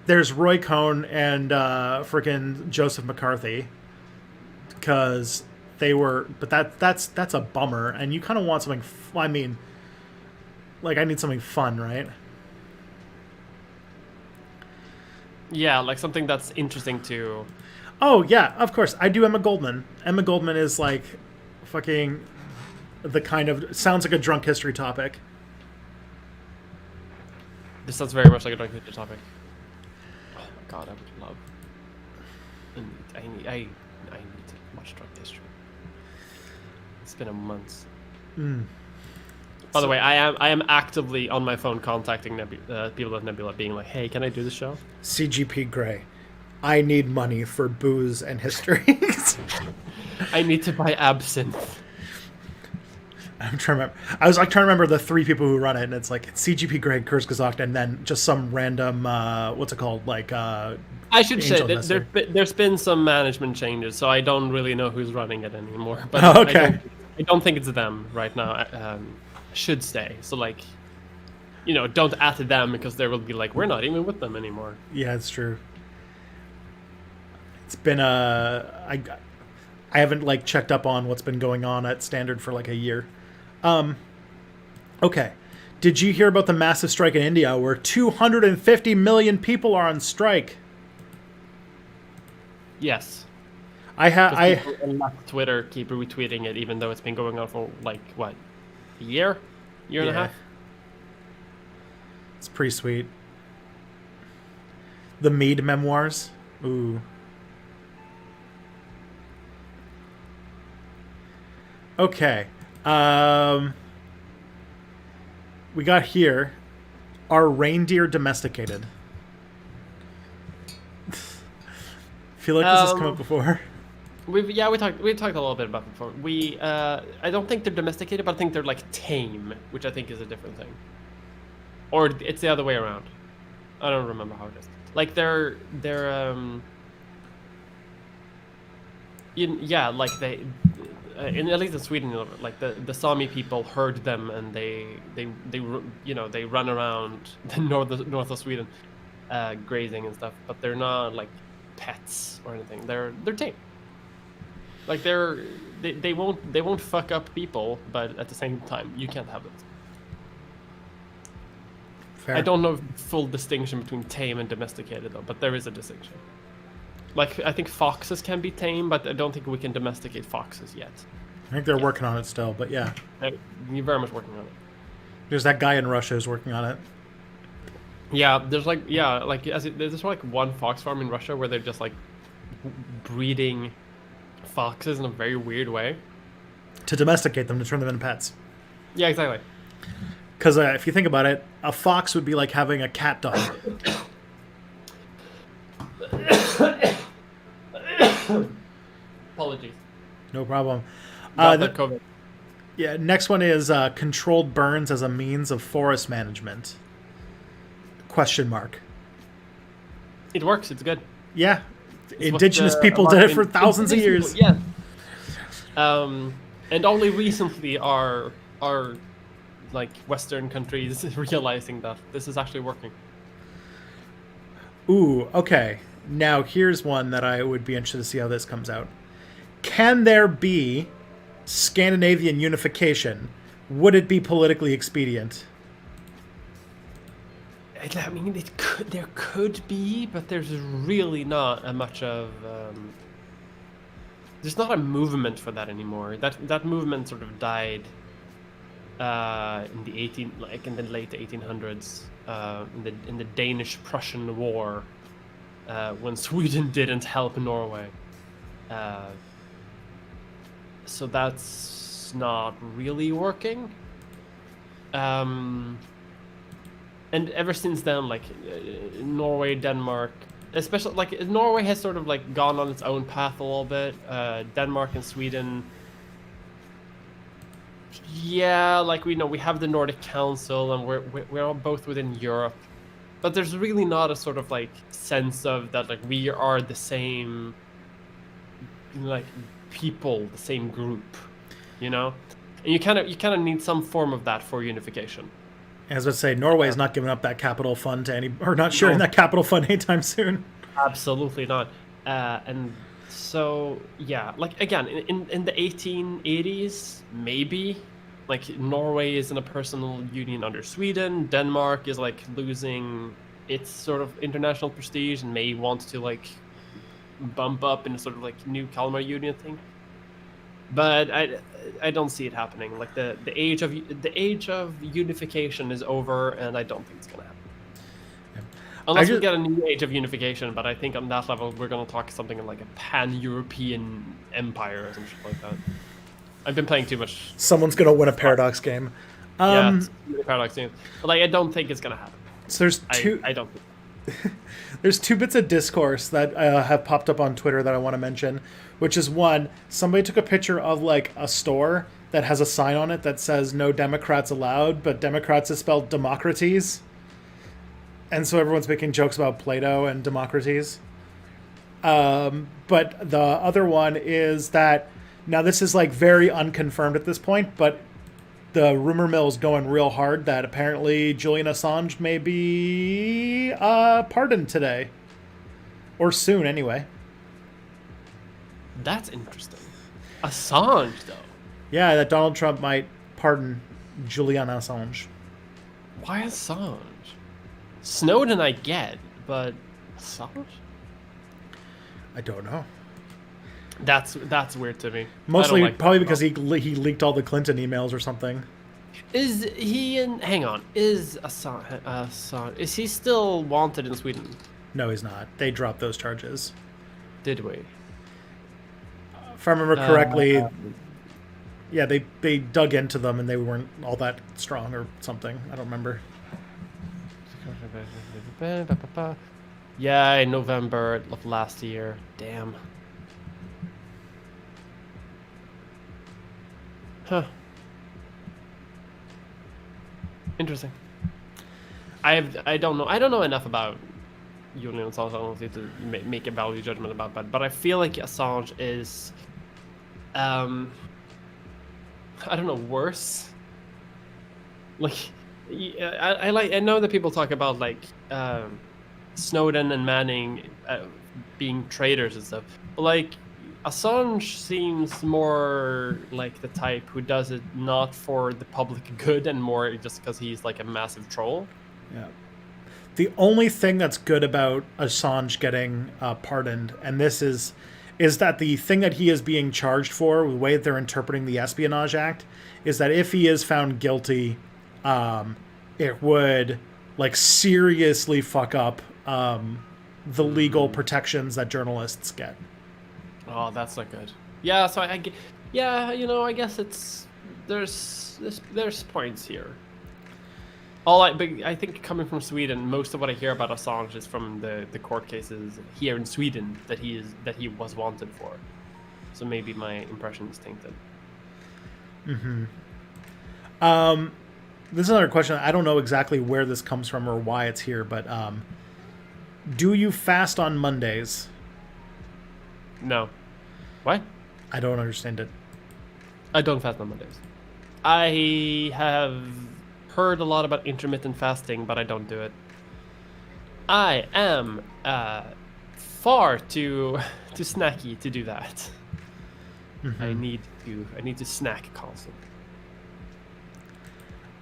there's Roy Cohn and freaking Joseph McCarthy, because they were... But that's a bummer, and you kind of want something... I mean, like, I need something fun, right? Yeah, like something that's interesting to... Oh, yeah, of course. I do Emma Goldman. Emma Goldman is, like, fucking... the kind of... Sounds like a drunk history topic. This sounds very much like a drunk history topic. Oh my god, I would love... I need to watch drunk history. It's been a month. By the way, I am actively on my phone contacting people at Nebula, being like, "Hey, can I do the show?" CGP Grey. I need money for booze and history. I need to buy absinthe. I'm trying to remember. I was like trying to remember the three people who run it, and it's like it's CGP Greg, Kurzgesagt, and then just some random what's it called? Like I should say Angel that Investor. there's been some management changes, so I don't really know who's running it anymore. But Oh, okay. I don't think it's them right now. Should stay. So like, don't add to them because they will be like, we're not even with them anymore. Yeah, it's true. It's been I haven't like checked up on what's been going on at Standard for like a year. Okay. Did you hear about the massive strike in India where 250 million people are on strike? Yes. I People on Twitter keep retweeting it, even though it's been going on for like what, a year and a half. It's pretty sweet. The Mead memoirs. Ooh. Okay. We got here. Are reindeer domesticated? feel like this has come up before. We talked a little bit about it before. I don't think they're domesticated, but I think they're like tame, which I think is a different thing. Or it's the other way around. I don't remember how it is. Like they're like they at least in Sweden, like the Sami people herd them, and they run around the north of Sweden, grazing and stuff. But they're not like pets or anything. They're tame. Like they won't fuck up people, but at the same time you can't have it. Fair. I don't know full distinction between tame and domesticated though, but there is a distinction. Like, I think foxes can be tame, but I don't think we can domesticate foxes yet. I think they're working on it still, but yeah. You're very much working on it. There's that guy in Russia who's working on it. Yeah, there's there's like one fox farm in Russia where they're just like breeding foxes in a very weird way. To domesticate them, to turn them into pets. Yeah, exactly. Because if you think about it, a fox would be like having a cat dog. Apologies. No problem. COVID. Yeah, next one is controlled burns as a means of forest management. Question mark. It works. It's good. Yeah. Indigenous people did it for thousands of years. Yeah. And only recently are like Western countries realizing that this is actually working. Ooh, okay. Now here's one that I would be interested to see how this comes out. Can there be Scandinavian unification? Would it be politically expedient? I mean, there could be, but there's really not there's not a movement for that anymore. That movement sort of died in the late 1800s, in the Danish-Prussian War, when Sweden didn't help Norway. So that's not really working. And ever since then, like Norway, Denmark, especially like Norway has sort of like gone on its own path a little bit. Denmark and Sweden, yeah, like we have the Nordic Council, and we're all both within Europe, but there's really not a sort of like sense of that like we are the same, like people, the same group, you know, and you kind of need some form of that for unification. As I say, Norway is not giving up that capital fund to any, or not sharing that capital fund anytime soon. Absolutely not. And so, yeah, like again, in the 1880s, maybe, like Norway is in a personal union under Sweden. Denmark is like losing its sort of international prestige and may want to like bump up in a sort of like new Kalmar Union thing. But I don't see it happening. Like the age of unification is over, and I don't think it's gonna happen. Yeah. Unless we get a new age of unification, but I think on that level we're gonna talk something like a pan-European empire or something like that. I've been playing too much. Someone's gonna win a Paradox game. Yeah, Paradox game. But like I don't think it's gonna happen. So there's two. I don't think. There's two bits of discourse that have popped up on Twitter that I want to mention, which is one, somebody took a picture of like a store that has a sign on it that says no Democrats allowed, but Democrats is spelled Democrates. And so everyone's making jokes about Plato and Democrates. But the other one is that, now this is like very unconfirmed at this point, but the rumor mill is going real hard that apparently Julian Assange may be pardoned today. Or soon, anyway. That's interesting. Assange, though. Yeah, that Donald Trump might pardon Julian Assange. Why Assange? Snowden I get, but Assange? I don't know. That's weird to me. Mostly, probably because he leaked all the Clinton emails or something. Is he in? Hang on. Is Assange? Is he still wanted in Sweden? No, he's not. They dropped those charges. Did we? If I remember correctly, yeah, they dug into them and they weren't all that strong or something. I don't remember. Yeah, in November of last year. Damn. Huh. Interesting. I don't know. I don't know enough about Julian Assange honestly to make a value judgment about that. But I feel like Assange is, I don't know, worse. Like, I know that people talk about like Snowden and Manning being traitors and stuff. But like Assange seems more like the type who does it not for the public good and more just because he's like a massive troll. Yeah. The only thing that's good about Assange getting pardoned, and this is that the thing that he is being charged for, the way that they're interpreting the Espionage Act, is that if he is found guilty, it would like seriously fuck up the legal protections that journalists get. Oh, that's not good. Yeah, so yeah, I guess there's points here. But I think coming from Sweden, most of what I hear about Assange is from the court cases here in Sweden that he was wanted for. So maybe my impression is tainted. This is another question. I don't know exactly where this comes from or why it's here, but do you fast on Mondays? No. What? I don't understand it. I don't fast on Mondays. I have heard a lot about intermittent fasting, but I don't do it. I am far too snacky to do that. I need to snack constantly.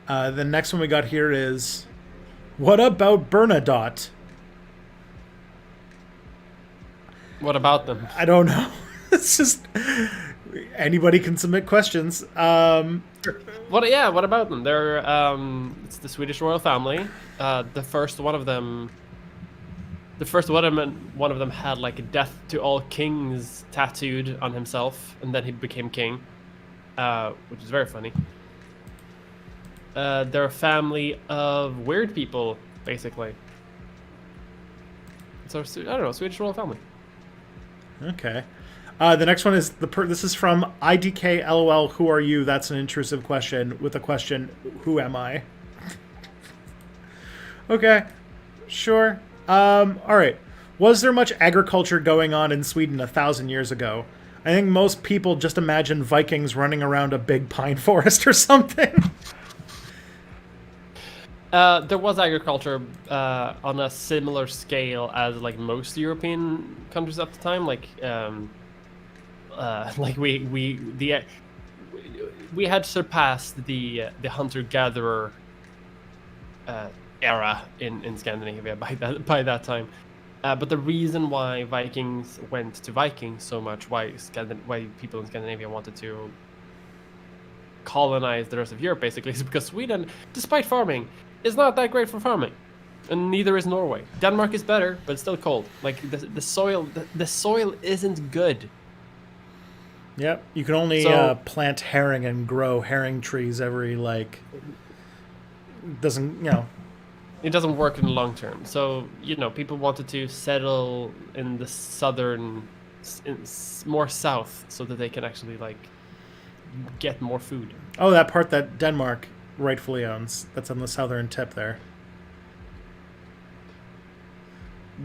The next one we got here is, what about Bernadotte? What about them? I don't know. It's just anybody can submit questions. What about them? They're it's the Swedish royal family. The first one of them had like a death to all kings tattooed on himself, and then he became king, which is very funny. They're a family of weird people, basically. So I don't know, Swedish royal family. Okay. The next one is this is from IDK LOL. Who are you? That's an intrusive question with a question. Who am I? Okay, sure. All right. Was there much agriculture going on in Sweden 1,000 years ago? I think most people just imagine Vikings running around a big pine forest or something. There was agriculture on a similar scale as like most European countries at the time. Like we had surpassed the hunter-gatherer era in Scandinavia by that time. But the reason why Vikings went to Vikings so much, why people in Scandinavia wanted to colonize the rest of Europe, basically, is because Sweden, despite farming, is not that great for farming, and neither is Norway. Denmark is better, but it's still cold. Like the soil isn't good. Yep, you can only plant herring and grow herring trees every doesn't. It doesn't work in the long term. So people wanted to settle in the more south, so that they can actually get more food. Oh, that part that Denmark rightfully owns. That's on the southern tip there.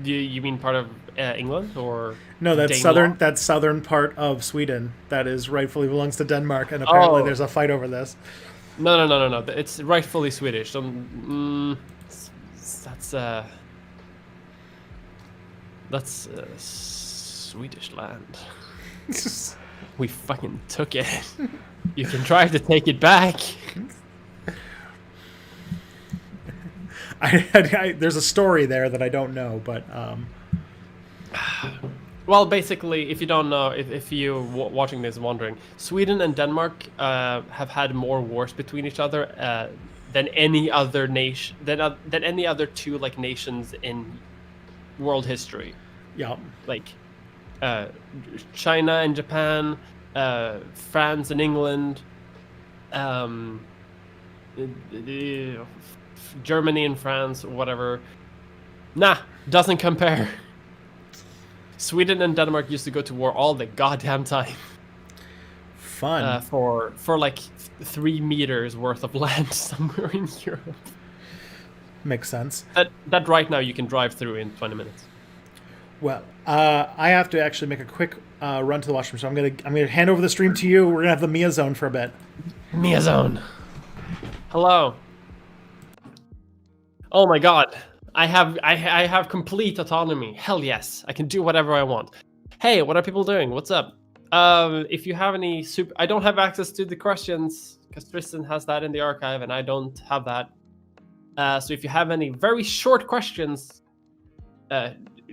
You mean part of England, or no? That's Danelaw? southern. That's southern part of Sweden that is rightfully belongs to Denmark, and apparently there's a fight over this. No. It's rightfully Swedish. That's Swedish land. We fucking took it. You can try to take it back. There's a story there that I don't know, but well, basically, if you don't know, if you watching this wondering, Sweden and Denmark have had more wars between each other than any other nation, than any other two nations in world history. Yeah, China and Japan, France and England, Germany and France, whatever. Doesn't compare. Sweden and Denmark used to go to war all the goddamn time. Fun. For like 3 meters worth of land somewhere in Europe. Makes sense. That right now you can drive through in 20 minutes. Well, I have to actually make a quick run to the washroom, so I'm gonna hand over the stream to you. We're gonna have the Mia zone for a bit. Mia zone. Hello. Oh my god. I have complete autonomy. Hell yes. I can do whatever I want. Hey, what are people doing? What's up? If you have any I don't have access to the questions because Tristan has that in the archive and I don't have that. So if you have any very short questions,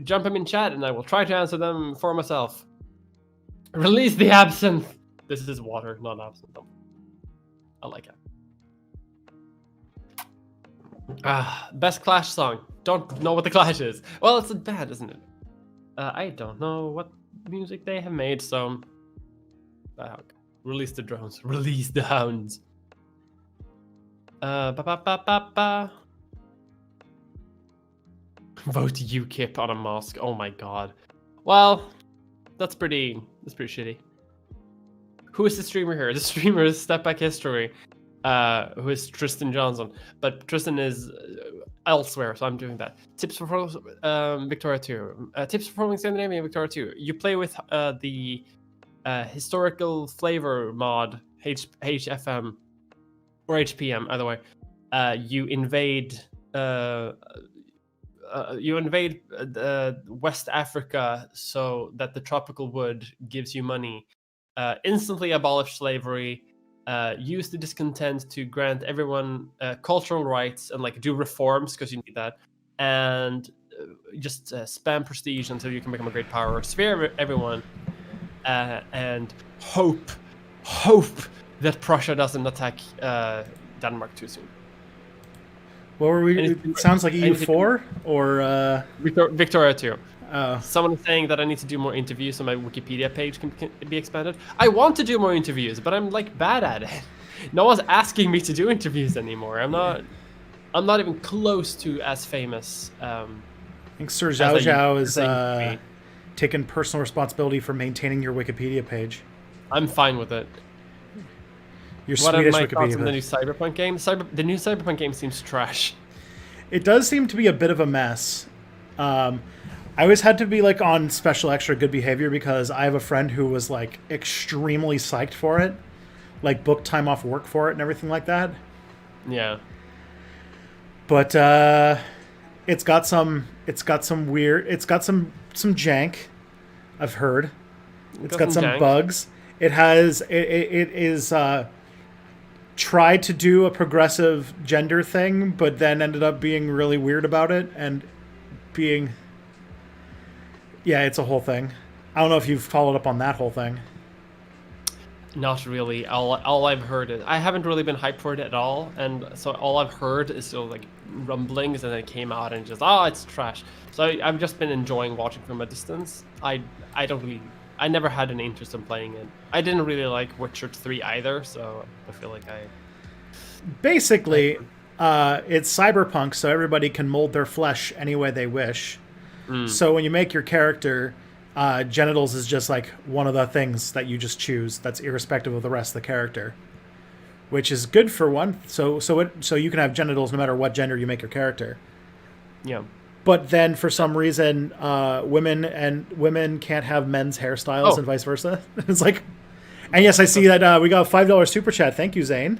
jump them in chat and I will try to answer them for myself. Release the absinthe. This is water, not absinthe. I like it. Best Clash song. Don't know what the Clash is. Well, it's bad, isn't it? I don't know what music they have made, so... release the drones. Release the hounds. Vote UKIP on a mosque. Oh my god. Well, that's pretty shitty. Who is the streamer here? The streamer is Step Back History. Who is Tristan Johnson. But Tristan is elsewhere, so I'm doing that. Tips for Victoria 2. Tips for following Scandinavian Victoria 2. You play with the historical flavor mod, HFM, or HPM, either way. You invade West Africa so that the tropical wood gives you money. Instantly abolish slavery. Use the discontent to grant everyone cultural rights and like do reforms because you need that, and just spam prestige until you can become a great power. Sphere everyone, and hope that Prussia doesn't attack Denmark too soon. What were we? It sounds like EU4 or Victoria 2. Oh. Someone is saying that I need to do more interviews so my Wikipedia page can be expanded. I want to do more interviews, but I'm like bad at it. No one's asking me to do interviews anymore. I'm not even close to as famous. I think Sir Zhao Zhao is taking personal responsibility for maintaining your Wikipedia page. I'm fine with it. Your what Swedish are my Wikipedia thoughts on the new page. Cyberpunk game? The new Cyberpunk game seems trash. It does seem to be a bit of a mess. I always had to be like on special extra good behavior because I have a friend who was like extremely psyched for it, like booked time off work for it and everything like that. Yeah. But it's got some jank, I've heard. It's got some jank. bugs. It is tried to do a progressive gender thing, but then ended up being really weird about it and being... Yeah, it's a whole thing. I don't know if you've followed up on that whole thing. Not really. All I've heard is I haven't really been hyped for it at all, and so all I've heard is still like rumblings, and then it came out and just it's trash. So I've just been enjoying watching from a distance. I never had an interest in playing it. I didn't really like Witcher 3 either, so I feel like Basically, it's cyberpunk, so everybody can mold their flesh any way they wish. So when you make your character, genitals is just like one of the things that you just choose. That's irrespective of the rest of the character, which is good for one. So you can have genitals no matter what gender you make your character. Yeah. But then for some reason, women can't have men's hairstyles and vice versa. It's like, and yes, I see that we got a $5 super chat. Thank you, Zane.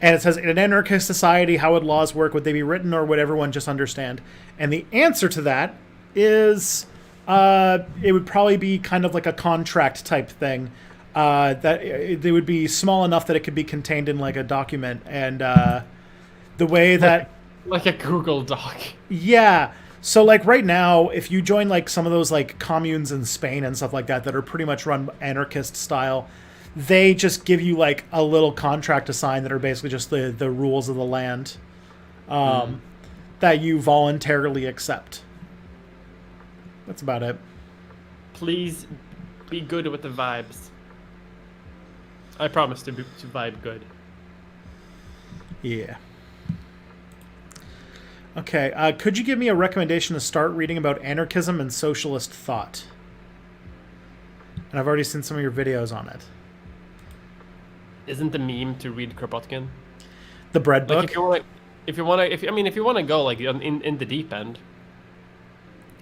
And it says, in an anarchist society, how would laws work? Would they be written, or would everyone just understand? And the answer to that is it would probably be kind of like a contract type thing. That they would be small enough that it could be contained in like a document. And the way that... Like a Google Doc. Yeah. So like right now, if you join like some of those like communes in Spain and stuff like that are pretty much run anarchist style, they just give you like a little contract to sign that are basically just the rules of the land that you voluntarily accept. That's about it. Please be good with the vibes. I promise to vibe good. Yeah. Okay, could you give me a recommendation to start reading about anarchism and socialist thought? And I've already seen some of your videos on it. Isn't the meme to read Kropotkin? The bread Like book? if you want to go like in the deep end,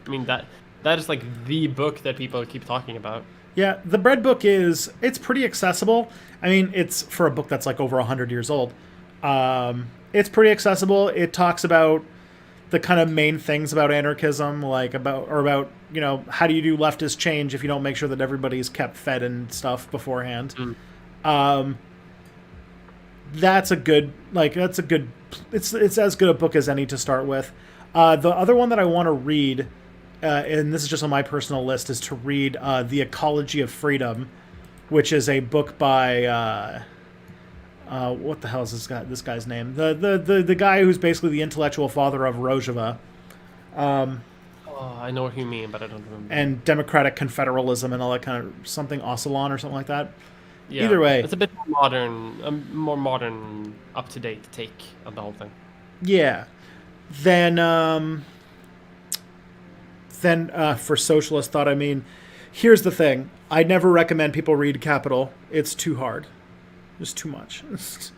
I mean that is like the book that people keep talking about. Yeah, the bread book it's pretty accessible. I mean, it's for a book that's like over 100 years old. It's pretty accessible. It talks about the kind of main things about anarchism, like about how do you do leftist change if you don't make sure that everybody's kept fed and stuff beforehand. Um, that's a good it's as good a book as any to start with. The other one that I want to read, and this is just on my personal list, is to read The Ecology of Freedom, which is a book by what the hell is this guy's name? The guy who's basically the intellectual father of Rojava. Oh, I know what you mean, but I don't remember. And democratic confederalism and all that kind of something, Ocelon or something like that. Yeah, Either way, it's a bit more modern, up to date take on the whole thing. yeah. Then for socialist thought, I mean, here's the thing: I never recommend people read Capital. It's too hard. It's too much. It's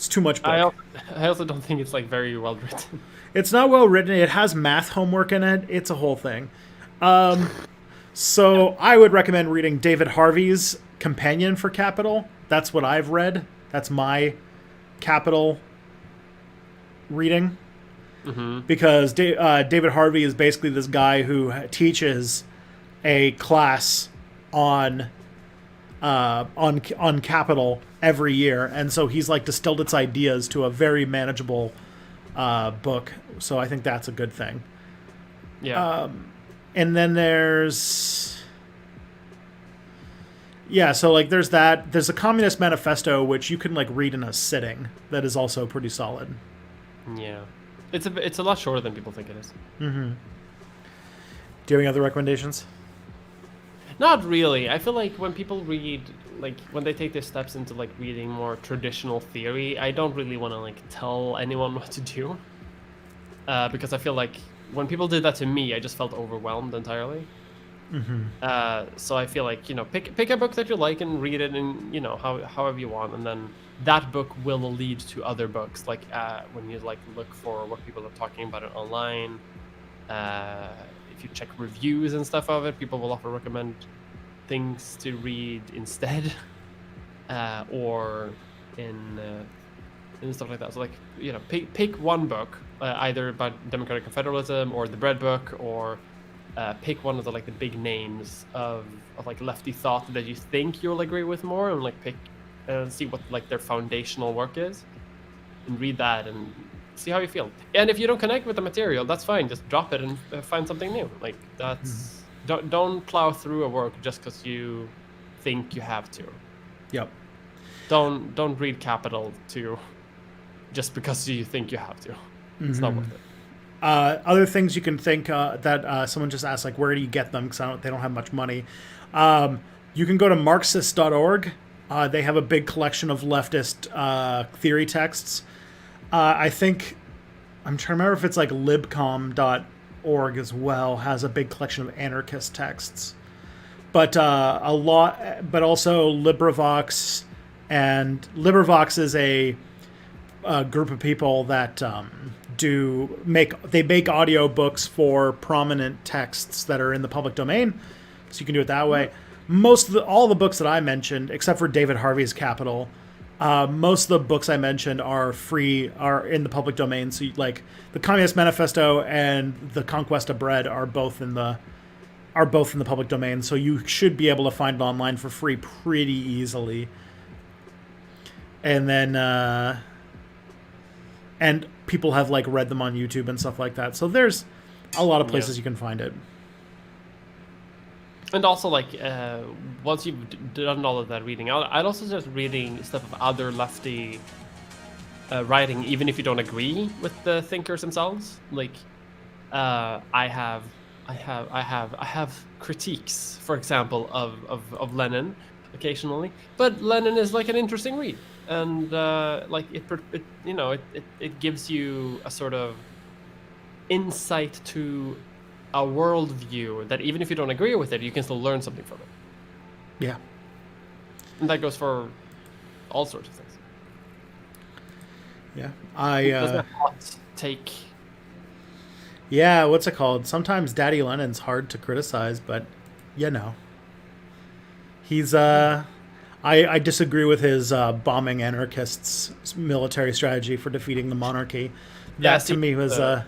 too much book. I also don't think it's like very well written. It's not well written. It has math homework in it. It's a whole thing. So I would recommend reading David Harvey's Companion for Capital. That's what I've read. That's my Capital reading. Mm-hmm. Because David Harvey is basically this guy who teaches a class on Capital every year, and so he's like distilled its ideas to a very manageable book. So I think that's a good thing. Yeah. And then there's so like there's that. There's a Communist Manifesto which you can like read in a sitting. That is also pretty solid. Yeah. It's a lot shorter than people think it is. Mm-hmm. Do you have any other recommendations? Not really. I feel like when people read, like when they take their steps into like reading more traditional theory, I don't really want to like tell anyone what to do, because I feel like when people did that to me, I just felt overwhelmed entirely. Mm-hmm. So I feel like pick a book that you like and read it in however you want, and then that book will lead to other books. Like when you like look for what people are talking about it online. If you check reviews and stuff of it, people will often recommend things to read instead, or in stuff like that. So like pick one book, either about democratic confederalism or the bread book, or pick one of the like the big names of like lefty thought that you think you'll agree with more, and like pick and see what like their foundational work is, and read that and see how you feel. And if you don't connect with the material, that's fine. Just drop it and find something new. Like that's don't plow through a work just because you think you have to. Yep. Don't read Capital just because you think you have to. It's not worth it. Other things you can think that someone just asked, like, where do you get them? Because they don't have much money. You can go to Marxist.org. They have a big collection of leftist theory texts. I think I'm trying to remember if it's like libcom.org as well has a big collection of anarchist texts, but also LibriVox, and LibriVox is a group of people that make audio books for prominent texts that are in the public domain, so you can do it that way. All the books that I mentioned, except for David Harvey's Capital, most of the books I mentioned are in the public domain. So like the Communist Manifesto and the Conquest of Bread are both in the public domain. So you should be able to find it online for free pretty easily. And then and people have like read them on YouTube and stuff like that. So there's a lot of places you can find it. And also, like, once you've done all of that reading, I'd also suggest reading stuff of other lefty writing, even if you don't agree with the thinkers themselves. Like, I have critiques, for example, of Lenin occasionally, but Lenin is like an interesting read, and like it gives you a sort of insight to a worldview that even if you don't agree with it, you can still learn something from it. Yeah. And that goes for all sorts of things. Yeah. That's my hot take. Yeah, what's it called? Sometimes Daddy Lennon's hard to criticize, but he's I disagree with his bombing anarchists' military strategy for defeating the monarchy. That to me was a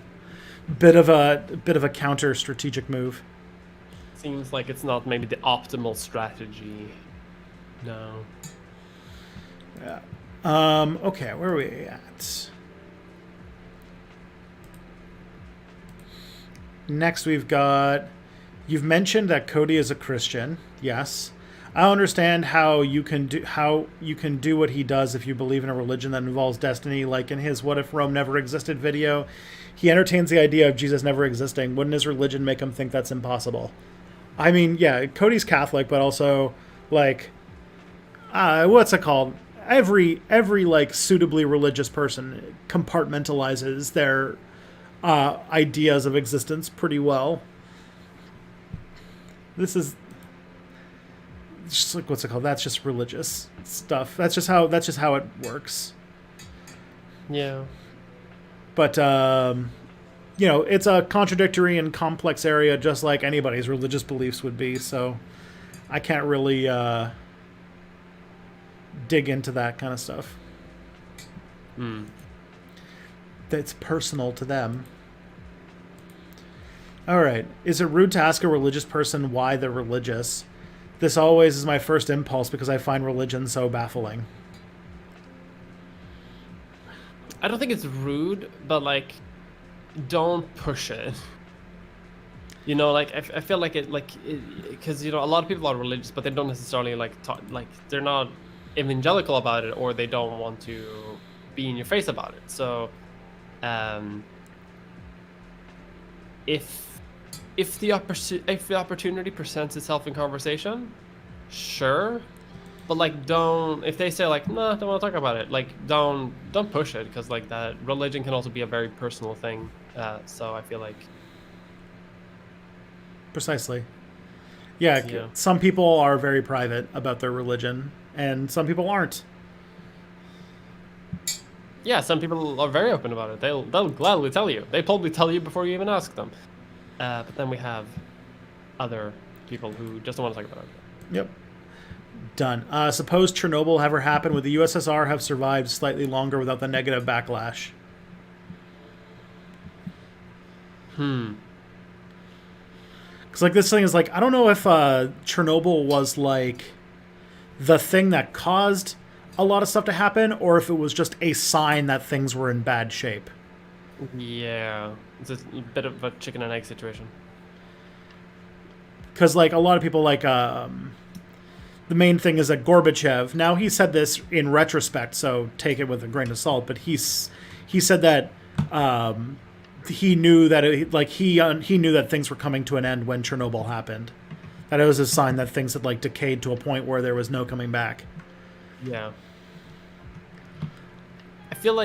bit of a counter strategic move. Seems like it's not maybe the optimal strategy. No. Yeah. Okay, where are we at? Next we've got, you've mentioned that Cody is a Christian. Yes. I don't understand how you can do what he does if you believe in a religion that involves destiny, like in his What If Rome Never Existed video. He entertains the idea of Jesus never existing. Wouldn't his religion make him think that's impossible? I mean, yeah, Cody's Catholic, but also like what's it called? Every like suitably religious person compartmentalizes their ideas of existence pretty well. This is just like, what's it called? That's just religious stuff. That's just how it works. Yeah. But it's a contradictory and complex area, just like anybody's religious beliefs would be. So I can't really dig into that kind of stuff. That's personal to them. All right. Is it rude to ask a religious person why they're religious? This always is my first impulse because I find religion so baffling. I don't think it's rude, but like, don't push it. Like I feel like it, because a lot of people are religious, but they don't necessarily they're not evangelical about it, or they don't want to be in your face about it. So, if the opportunity presents itself in conversation, sure, but if they say no, don't want to talk about it, don't push it, because that religion can also be a very personal thing. So I feel like precisely. Yeah, some people are very private about their religion, and some people aren't. Yeah, some people are very open about it. They'll gladly tell you. They probably tell you before you even ask them. But then we have other people who just don't want to talk about it. Yep. Done. Suppose Chernobyl ever happened, would the USSR have survived slightly longer without the negative backlash? Because this thing is I don't know if Chernobyl was the thing that caused a lot of stuff to happen, or if it was just a sign that things were in bad shape. Yeah, it's a bit of a chicken and egg situation. Because a lot of people the main thing is that Gorbachev. Now he said this in retrospect, so take it with a grain of salt. But he said that he knew that he knew that things were coming to an end when Chernobyl happened. That it was a sign that things had decayed to a point where there was no coming back. Yeah. I feel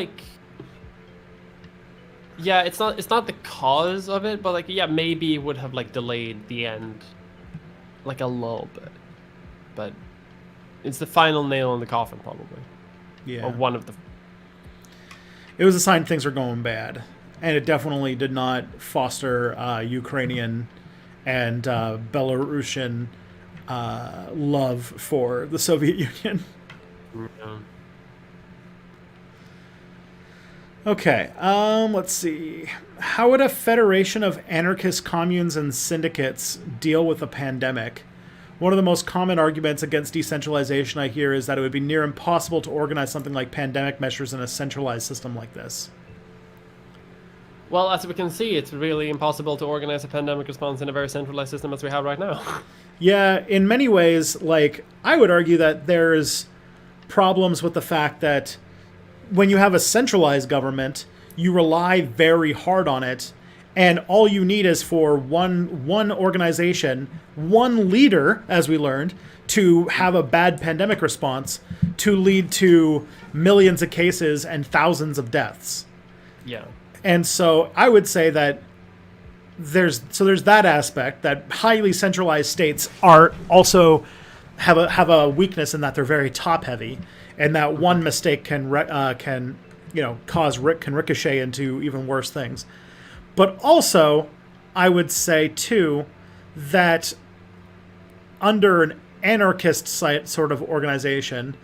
it's not the cause of it, but maybe it would have delayed the end a little bit. But it's the final nail in the coffin, probably. Yeah. Or one of the. It was a sign things were going bad, and it definitely did not foster Ukrainian and Belarusian love for the Soviet Union. Yeah. Okay, let's see. How would a federation of anarchist communes and syndicates deal with a pandemic? One of the most common arguments against decentralization I hear is that it would be near impossible to organize something like pandemic measures in a centralized system like this. Well, as we can see, it's really impossible to organize a pandemic response in a very centralized system as we have right now. Yeah, in many ways, I would argue that there's problems with the fact that when you have a centralized government, you rely very hard on it, and all you need is for one organization, one leader, as we learned, to have a bad pandemic response to lead to millions of cases and thousands of deaths. Yeah. And so I would say that there's that aspect that highly centralized states are also have a weakness in that they're very top heavy, and that one mistake can ricochet into even worse things. But also, I would say too that under an anarchist sort of organization,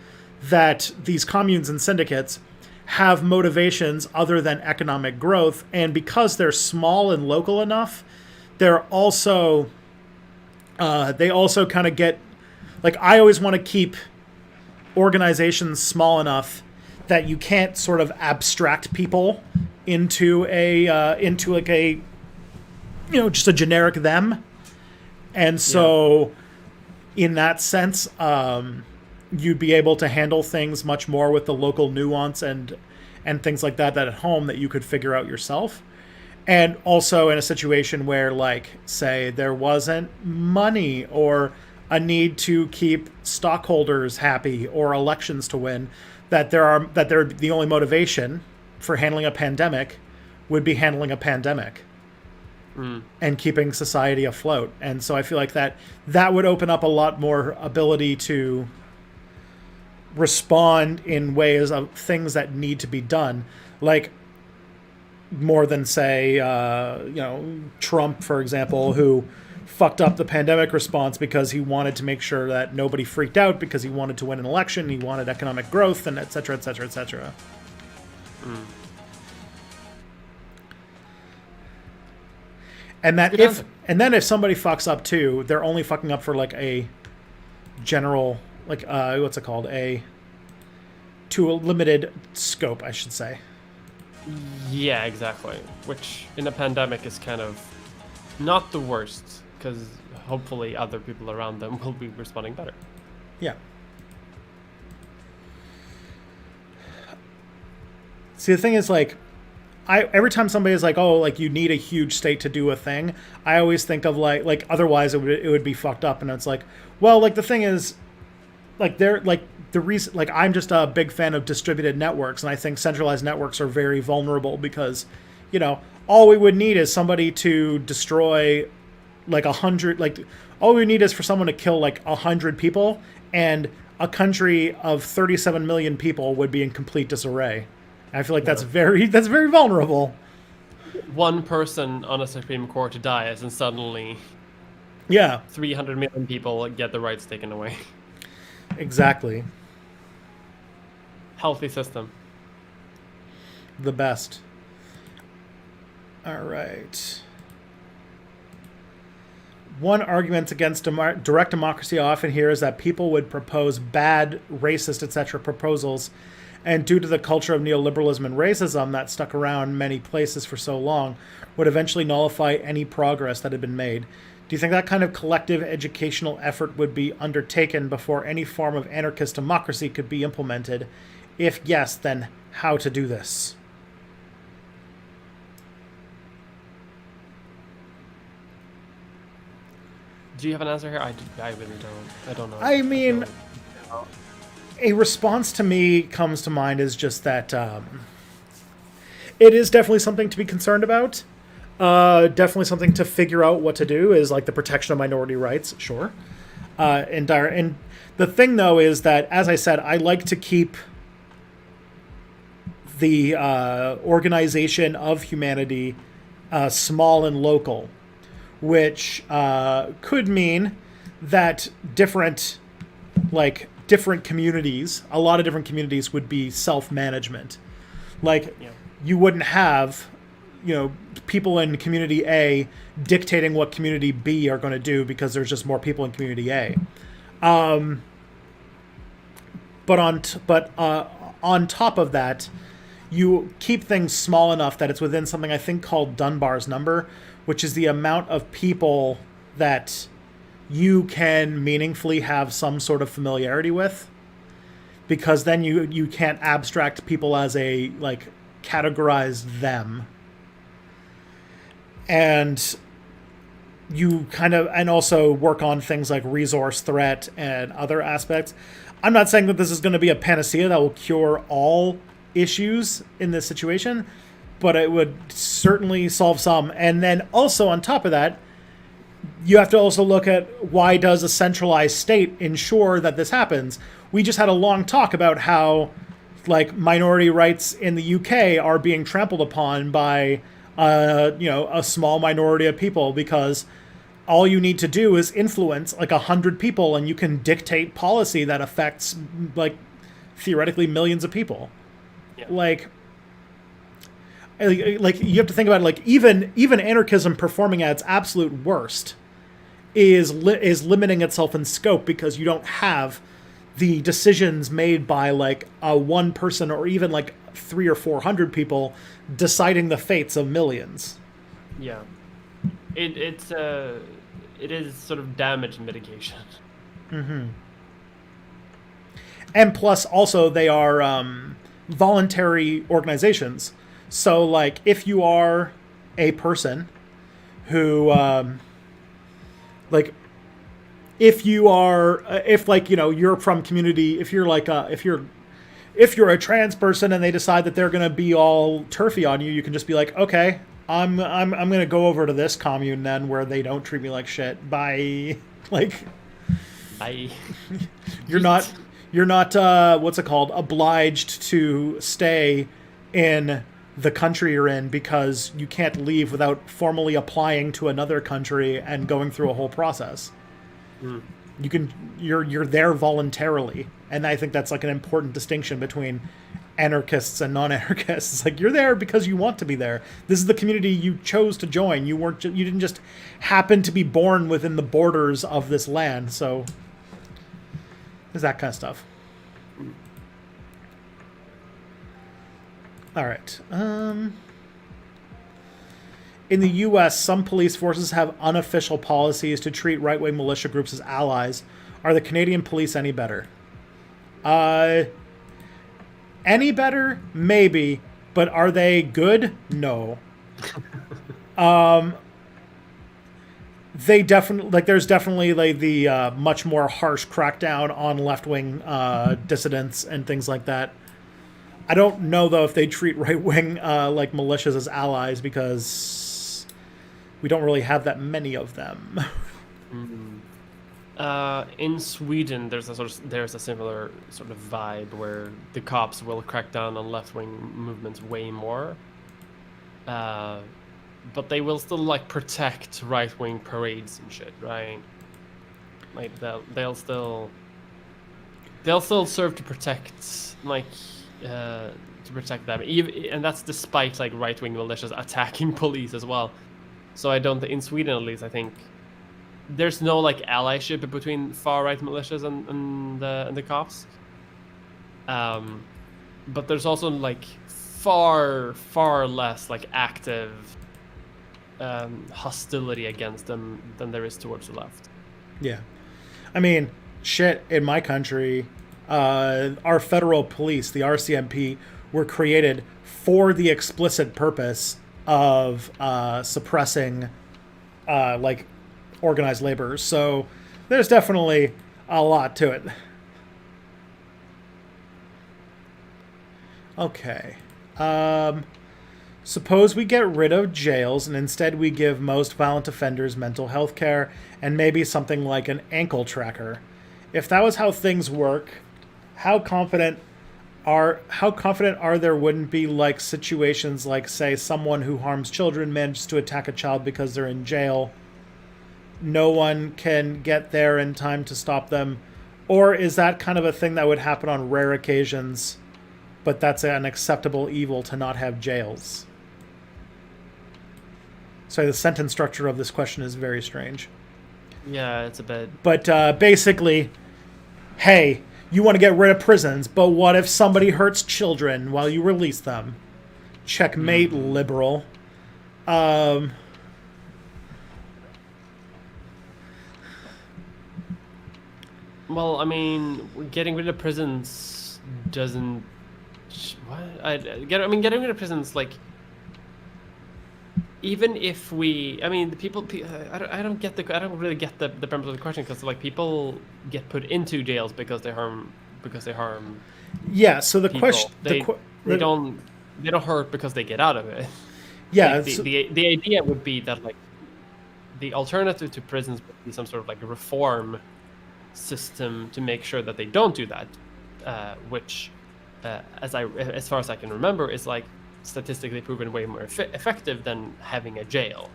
that these communes and syndicates have motivations other than economic growth, and because they're small and local enough, they're also they also kind of get, like, I always want to keep organizations small enough that you can't sort of abstract people into like a just a generic them, and so in that sense, you'd be able to handle things much more with the local nuance and things like that at home that you could figure out yourself. And also in a situation where, like, say there wasn't money or a need to keep stockholders happy or elections to win, that the only motivation for handling a pandemic would be handling a pandemic and keeping society afloat. And so I feel like that would open up a lot more ability to respond in ways of things that need to be done, like more than, say, Trump, for example, who fucked up the pandemic response because he wanted to make sure that nobody freaked out because he wanted to win an election, he wanted economic growth, and et cetera, et cetera, et cetera. And that if somebody fucks up too, they're only fucking up for like a general, like what's it called, to a limited scope, I should say. Yeah, exactly. Which in a pandemic is kind of not the worst, because hopefully other people around them will be responding better. Yeah. See, the thing is, like, every time somebody is like, oh, like, you need a huge state to do a thing, I always think of like otherwise it would be fucked up. And it's like, well, like, the thing is, like, they're like, the reason, like, I'm just a big fan of distributed networks, and I think centralized networks are very vulnerable because, all we would need is somebody to destroy like 100, like, all we need is for someone to kill like 100 people, and a country of 37 million people would be in complete disarray. I feel like that's very vulnerable. One person on a Supreme Court dies, and suddenly 300 million people get the rights taken away. Exactly. Healthy system. The best. All right. One argument against direct democracy I often hear is that people would propose bad, racist, etc. proposals, and due to the culture of neoliberalism and racism that stuck around many places for so long, would eventually nullify any progress that had been made. Do you think that kind of collective educational effort would be undertaken before any form of anarchist democracy could be implemented? If yes, then how to do this? Do you have an answer here? I really don't. I don't know. I mean, a response to me comes to mind is just that it is definitely something to be concerned about. Definitely something to figure out what to do, is like the protection of minority rights, sure. And the thing, though, is that, as I said, I like to keep the organization of humanity small and local, which could mean that different communities, a lot of different communities, would be self-management. Like, you wouldn't have, people in community A dictating what community B are going to do because there's just more people in community A. But on top of that, you keep things small enough that it's within something I think called Dunbar's number, which is the amount of people that you can meaningfully have some sort of familiarity with, because then you can't abstract people as a, like, categorize them. And you kind of, and also work on things like resource threat and other aspects. I'm not saying that this is going to be a panacea that will cure all issues in this situation, but it would certainly solve some. And then also on top of that, you have to also look at why does a centralized state ensure that this happens? We just had a long talk about how like minority rights in the UK are being trampled upon by a small minority of people because all you need to do is influence like 100 people and you can dictate policy that affects like theoretically millions of people. Yeah. Like you have to think about it, like even anarchism performing at its absolute worst is limiting itself in scope because you don't have the decisions made by like a one person or even like 300 or 400 people deciding the fates of millions. Yeah, it is sort of damage mitigation. Mm-hmm. And plus, also they are voluntary organizations. So, like, if you are a person who, if you're from community, if you're a trans person and they decide that they're gonna be all turfy on you, you can just be like, okay, I'm gonna go over to this commune then where they don't treat me like shit. Bye. Like, Bye. You're not what's it called, obliged to stay in the country you're in because you can't leave without formally applying to another country and going through a whole process. Mm. You're there voluntarily, and I think that's like an important distinction between anarchists and non-anarchists. It's like you're there because you want to be there. This is the community you chose to join. You didn't just happen to be born within the borders of this land. So there's that kind of stuff. All right. In the U.S., some police forces have unofficial policies to treat right-wing militia groups as allies. Are the Canadian police any better? Any better? Maybe. But are they good? No. They definitely, like, there's definitely like the much more harsh crackdown on left-wing dissidents and things like that. I don't know, though, if they treat right-wing like militias as allies because we don't really have that many of them. In Sweden, there's a similar sort of vibe where the cops will crack down on left-wing movements way more, but they will still like protect right-wing parades and shit, right? Like they'll still serve to protect them, and that's despite like right-wing militias attacking police as well. So I don't think in Sweden, at least, I think there's no like allyship between far-right militias and the cops. But there's also like far less like active hostility against them than there is towards the left. Yeah, I mean, shit. In my country, our federal police, the RCMP, were created for the explicit purpose of suppressing like organized labor. So there's definitely a lot to it. Okay. Suppose we get rid of jails and instead we give most violent offenders mental health care and maybe something like an ankle tracker. If that was how things work, how confident are there wouldn't be like situations like, say, someone who harms children manages to attack a child because they're in jail. No one can get there in time to stop them. Or is that kind of a thing that would happen on rare occasions, but that's an acceptable evil to not have jails? So the sentence structure of this question is very strange. Yeah, it's a bit... But basically, hey, you want to get rid of prisons, but what if somebody hurts children while you release them? Checkmate, liberal. Well, I mean, getting rid of prisons doesn't... What? Getting rid of prisons, like... Even if we... I mean, the people... I don't really get the premise of the question, because, like, people get put into jails because they harm... Yeah, so the people. question... They don't they don't hurt because they get out of it. Yeah, Like, the idea would be that like the alternative to prisons would be some sort of like a reform system to make sure that they don't do that, which, as far as I can remember, is like statistically proven way more effective than having a jail,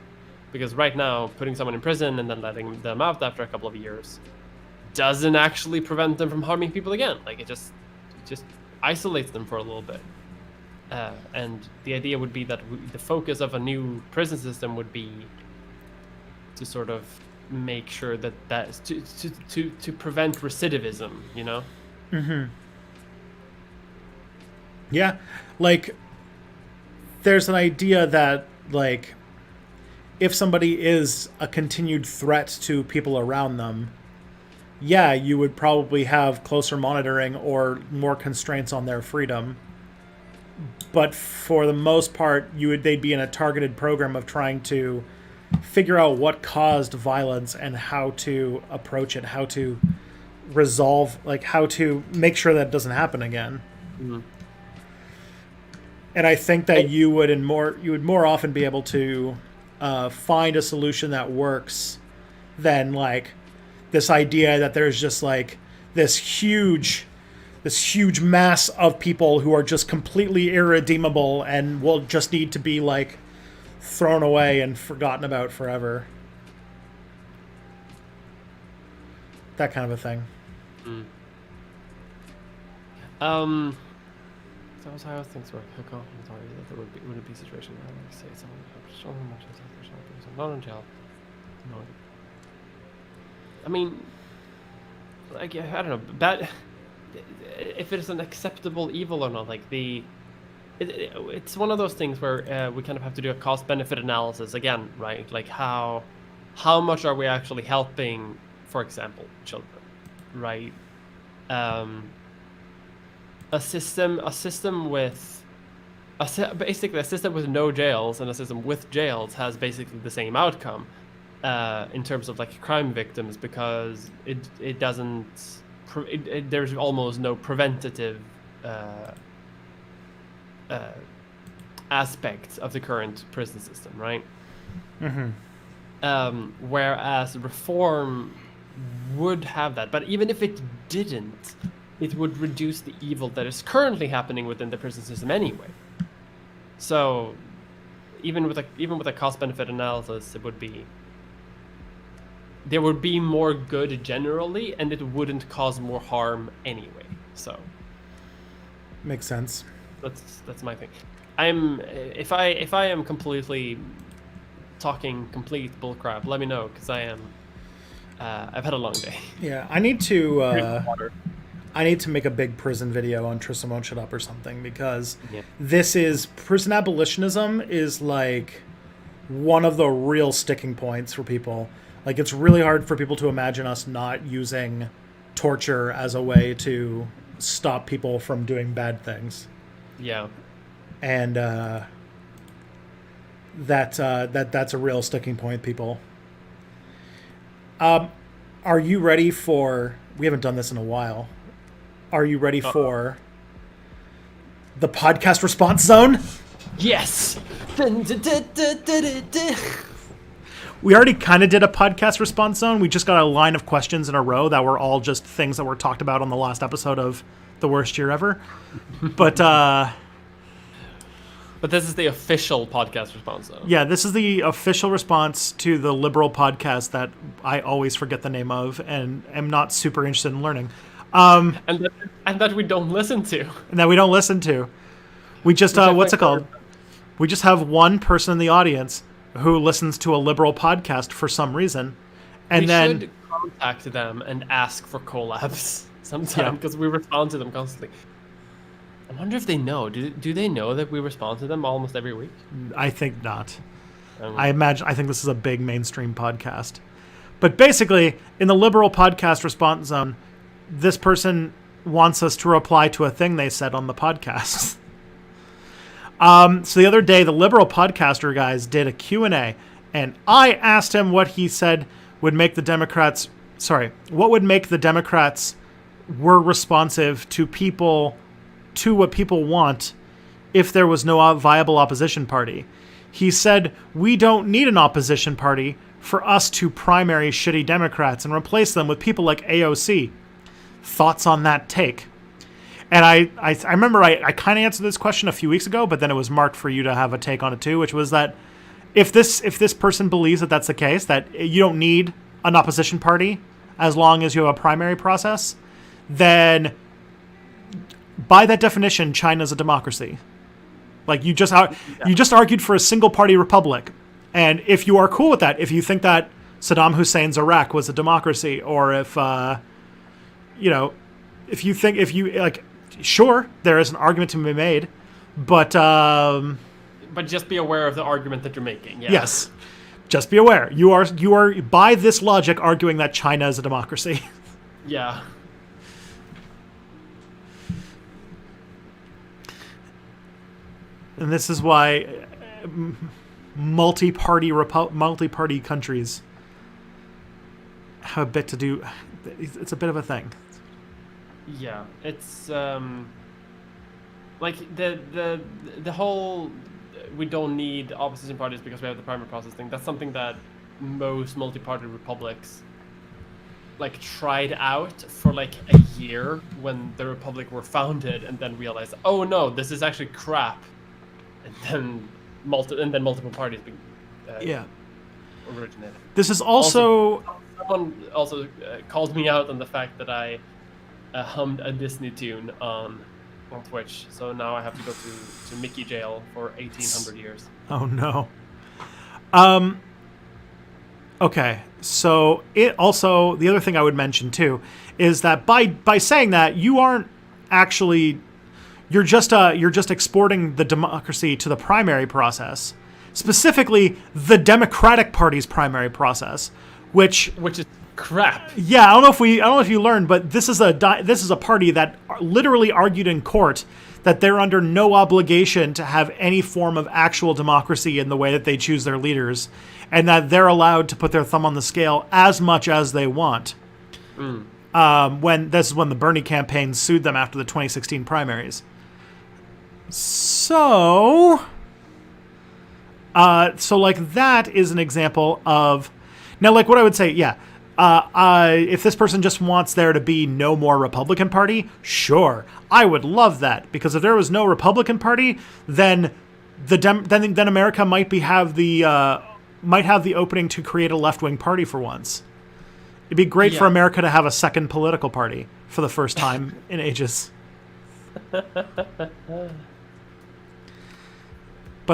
because right now putting someone in prison and then letting them out after a couple of years doesn't actually prevent them from harming people again. Like it just isolates them for a little bit. And the idea would be that the focus of a new prison system would be to sort of make sure that to prevent recidivism, you know? Mm-hmm. Yeah, like there's an idea that like if somebody is a continued threat to people around them, yeah, you would probably have closer monitoring or more constraints on their freedom. But for the most part, they'd be in a targeted program of trying to figure out what caused violence and how to approach it, how to resolve, like how to make sure that doesn't happen again. Mm-hmm. And I think that you would more often be able to find a solution that works than like this idea that there's just like this huge mass of people who are just completely irredeemable and will just need to be like thrown away and forgotten about forever. That kind of a thing. So that's how things work. How confident are you that there would be a situation where, like, say, someone has shown much as they're not in jail? No. I mean, like, I don't know, that if it is an acceptable evil or not. Like it's one of those things where we kind of have to do a cost-benefit analysis again, right? Like how much are we actually helping, for example, children, right? Basically a system with no jails and a system with jails has basically the same outcome in terms of like crime victims, because it doesn't there's almost no preventative aspects of the current prison system, right? Mm-hmm. Whereas reform would have that, but even if it didn't, it would reduce the evil that is currently happening within the prison system anyway. So even with a cost-benefit analysis, there would be more good generally, and it wouldn't cause more harm anyway. So makes sense. That's my thing. If I am completely talking complete bullcrap, let me know, because I've had a long day. Yeah, I need to make a big prison video on Tristan Won't Shut Up or something, because prison abolitionism is like one of the real sticking points for people. Like, it's really hard for people to imagine us not using torture as a way to stop people from doing bad things. Yeah. And that's a real sticking point, people. Are you ready for... We haven't done this in a while. Are you ready for the podcast response zone? Yes! We already kind of did a podcast response zone. We just got a line of questions in a row that were all just things that were talked about on the last episode of The Worst Year Ever. But this is the official podcast response zone. Yeah, this is the official response to the liberal podcast that I always forget the name of and am not super interested in learning. And that we don't listen to. And that we don't listen to. We just, what's it called? We just have one person in the audience who listens to a liberal podcast for some reason. And we then should contact them and ask for collabs sometime, because we respond to them constantly. I wonder if they know. Do they know that we respond to them almost every week? I think not. I think this is a big mainstream podcast. But basically, in the liberal podcast response zone, this person wants us to reply to a thing they said on the podcast. So the other day, the liberal podcaster guys did a Q&A, and I asked him what he said would make the Democrats... what would make the Democrats were responsive to what people want if there was no viable opposition party. He said, we don't need an opposition party for us to primary shitty Democrats and replace them with people like AOC. Thoughts on that take? And I remember I kind of answered this question a few weeks ago, but then it was marked for you to have a take on it too, which was that if this person believes that that's the case, that you don't need an opposition party as long as you have a primary process, then by that definition, China's a democracy. Like you just argued for a single party republic. And if you are cool with that, if you think that Saddam Hussein's Iraq was a democracy, or if sure, there is an argument to be made, but just be aware of the argument that you're making. Yeah. Yes, just be aware. You are by this logic arguing that China is a democracy. Yeah. And this is why multi-party countries have a bit to do. It's a bit of a thing. Yeah, it's like the whole we don't need opposition parties because we have the primary process thing. That's something that most multi-party republics like tried out for like a year when the republic were founded, and then realized, oh no, this is actually crap, and then multiple parties originated. This is also someone also called me out on the fact that I hummed a Disney tune on Twitch, so now I have to go to Mickey jail for 1,800 years. Oh no. Okay, so it also, the other thing I would mention too is that by saying that, you aren't actually, you're just exporting the democracy to the primary process, specifically the Democratic Party's primary process, which is crap. Yeah, I don't know if you learned, but this is a party that literally argued in court that they're under no obligation to have any form of actual democracy in the way that they choose their leaders, and that they're allowed to put their thumb on the scale as much as they want. When the Bernie campaign sued them after the 2016 primaries. So like that is an example of, now like what I would say, yeah. If this person just wants there to be no more Republican Party, sure, I would love that, because if there was no Republican Party, then then America might have the opening to create a left-wing party for once. It'd be great for America to have a second political party for the first time in ages. But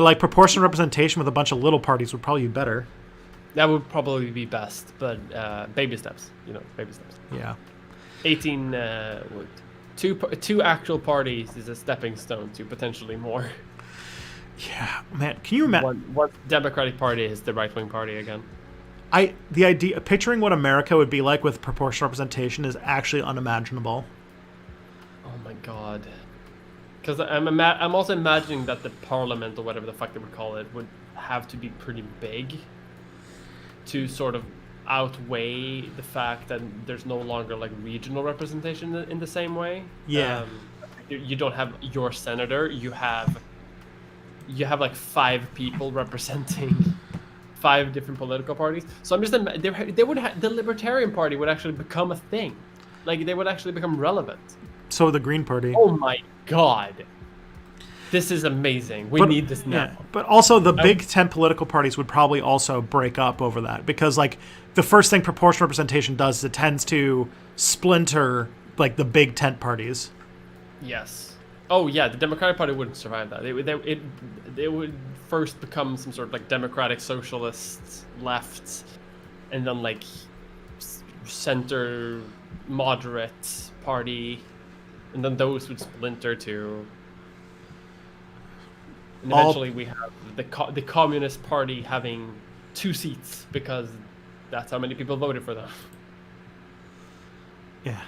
like proportional representation with a bunch of little parties would probably be better. That would probably be best, but baby steps, baby steps. Yeah. 18, two actual parties is a stepping stone to potentially more. Yeah, man, can you imagine? One Democratic Party is the right-wing party again. The idea, picturing what America would be like with proportional representation is actually unimaginable. Oh my god. Because I'm also imagining that the parliament, or whatever the fuck they would call it, would have to be pretty big to sort of outweigh the fact that there's no longer like regional representation in the same way. Yeah. You don't have your senator. You have like 5 people representing 5 different political parties. So I'm just the Libertarian Party would actually become a thing. Like they would actually become relevant. So the Green Party. Oh my god. This is amazing. We need this now. Yeah, but also the big 10 political parties would probably also break up over that, because like the first thing proportional representation does is it tends to splinter like the big tent parties. Yes. Oh yeah, the Democratic Party wouldn't survive that. They would first become some sort of like democratic socialists left, and then like center moderate party, and then those would splinter to. And eventually we have the Communist Party having 2 seats because that's how many people voted for them. Yeah.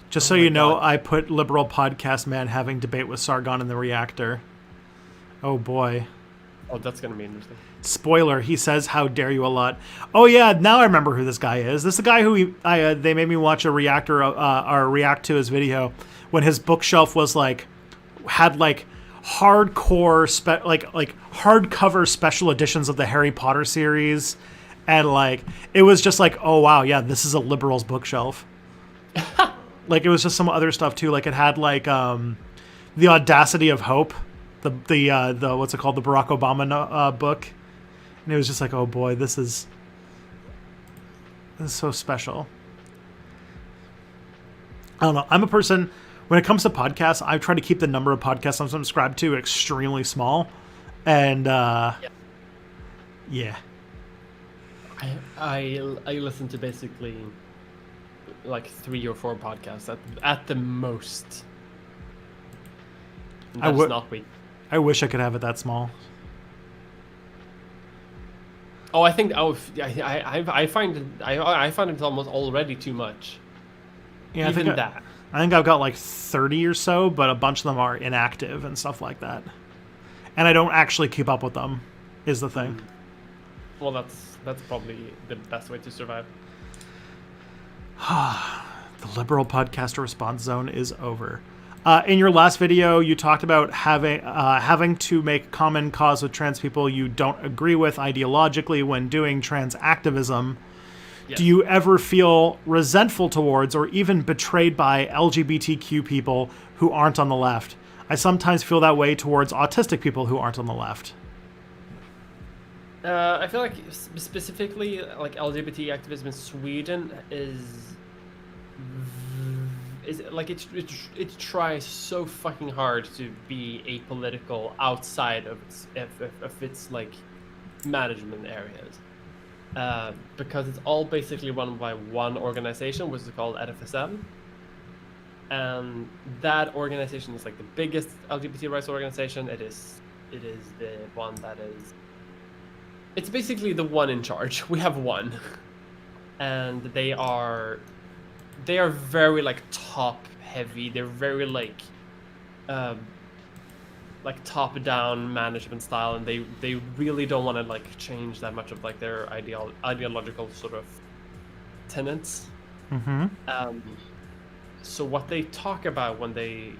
Just so you know, I put Liberal Podcast Man having debate with Sargon in the reactor. Oh boy. Oh, that's going to be interesting. Spoiler, he says, "How dare you" a lot. Oh yeah, now I remember who this guy is. This is the guy who they made me watch a react to his video when his bookshelf was had hardcore like hardcover special editions of the Harry Potter series, and like it was just like, oh wow, yeah, this is a liberal's bookshelf. Like it was just some other stuff too. Like it had like The Audacity of Hope, the what's it called, the Barack Obama book, and it was just like, oh boy, this is so special. I don't know. I'm a person, when it comes to podcasts, I try to keep the number of podcasts I'm subscribed to extremely small, and yeah. I listen to basically like 3 or 4 podcasts at the most. And that's not weak. I wish I could have it that small. Oh, I think I find it almost already too much. Yeah, Even I think I've got like 30 or so, but a bunch of them are inactive and stuff like that. And I don't actually keep up with them, is the thing. Well, that's probably the best way to survive. The liberal podcaster response zone is over. In your last video, you talked about having to make common cause with trans people you don't agree with ideologically when doing trans activism. Yes. Do you ever feel resentful towards or even betrayed by LGBTQ people who aren't on the left? I sometimes feel that way towards autistic people who aren't on the left. I feel like specifically like LGBT activism in Sweden is like it tries so fucking hard to be apolitical outside of its like management areas. Because it's all basically run by one organization, which is called RFSL. And that organization is like the biggest LGBT rights organization. It is the one that is... It's basically the one in charge. We have one. And they are very like top heavy. They're very like top-down management style, and they really don't want to like change that much of like their ideological sort of tenets. Mm-hmm. So what they talk about when they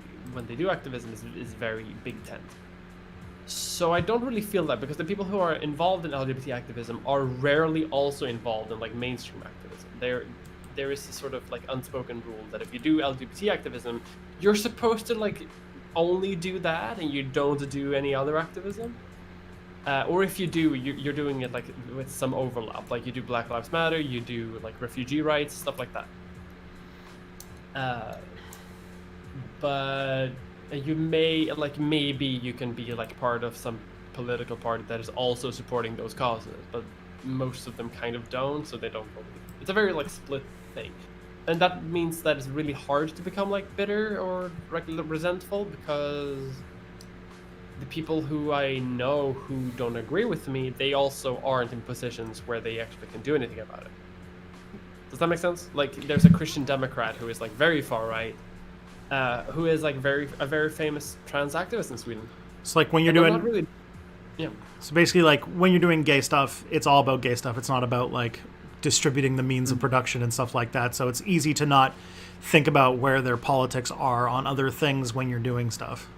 do activism is very big tent. So I don't really feel that, because the people who are involved in LGBT activism are rarely also involved in like mainstream activism. There is a sort of like unspoken rule that if you do LGBT activism, you're supposed to like only do that and you don't do any other activism. Or if you do, you're doing it like with some overlap. Like you do Black Lives Matter, you do like refugee rights, stuff like that. But you may like, maybe you can be like part of some political party that is also supporting those causes, but most of them kind of don't, so they don't really. It's a very like split thing. And that means that it's really hard to become like bitter or resentful, because the people who I know who don't agree with me, they also aren't in positions where they actually can do anything about it. Does that make sense? Like there's a Christian Democrat who is like very far right, who is like a very famous trans activist in Sweden. So like when you're doing... Really, yeah. So basically like when you're doing gay stuff, it's all about gay stuff. It's not about like distributing the means of production and stuff like that. So it's easy to not think about where their politics are on other things when you're doing stuff.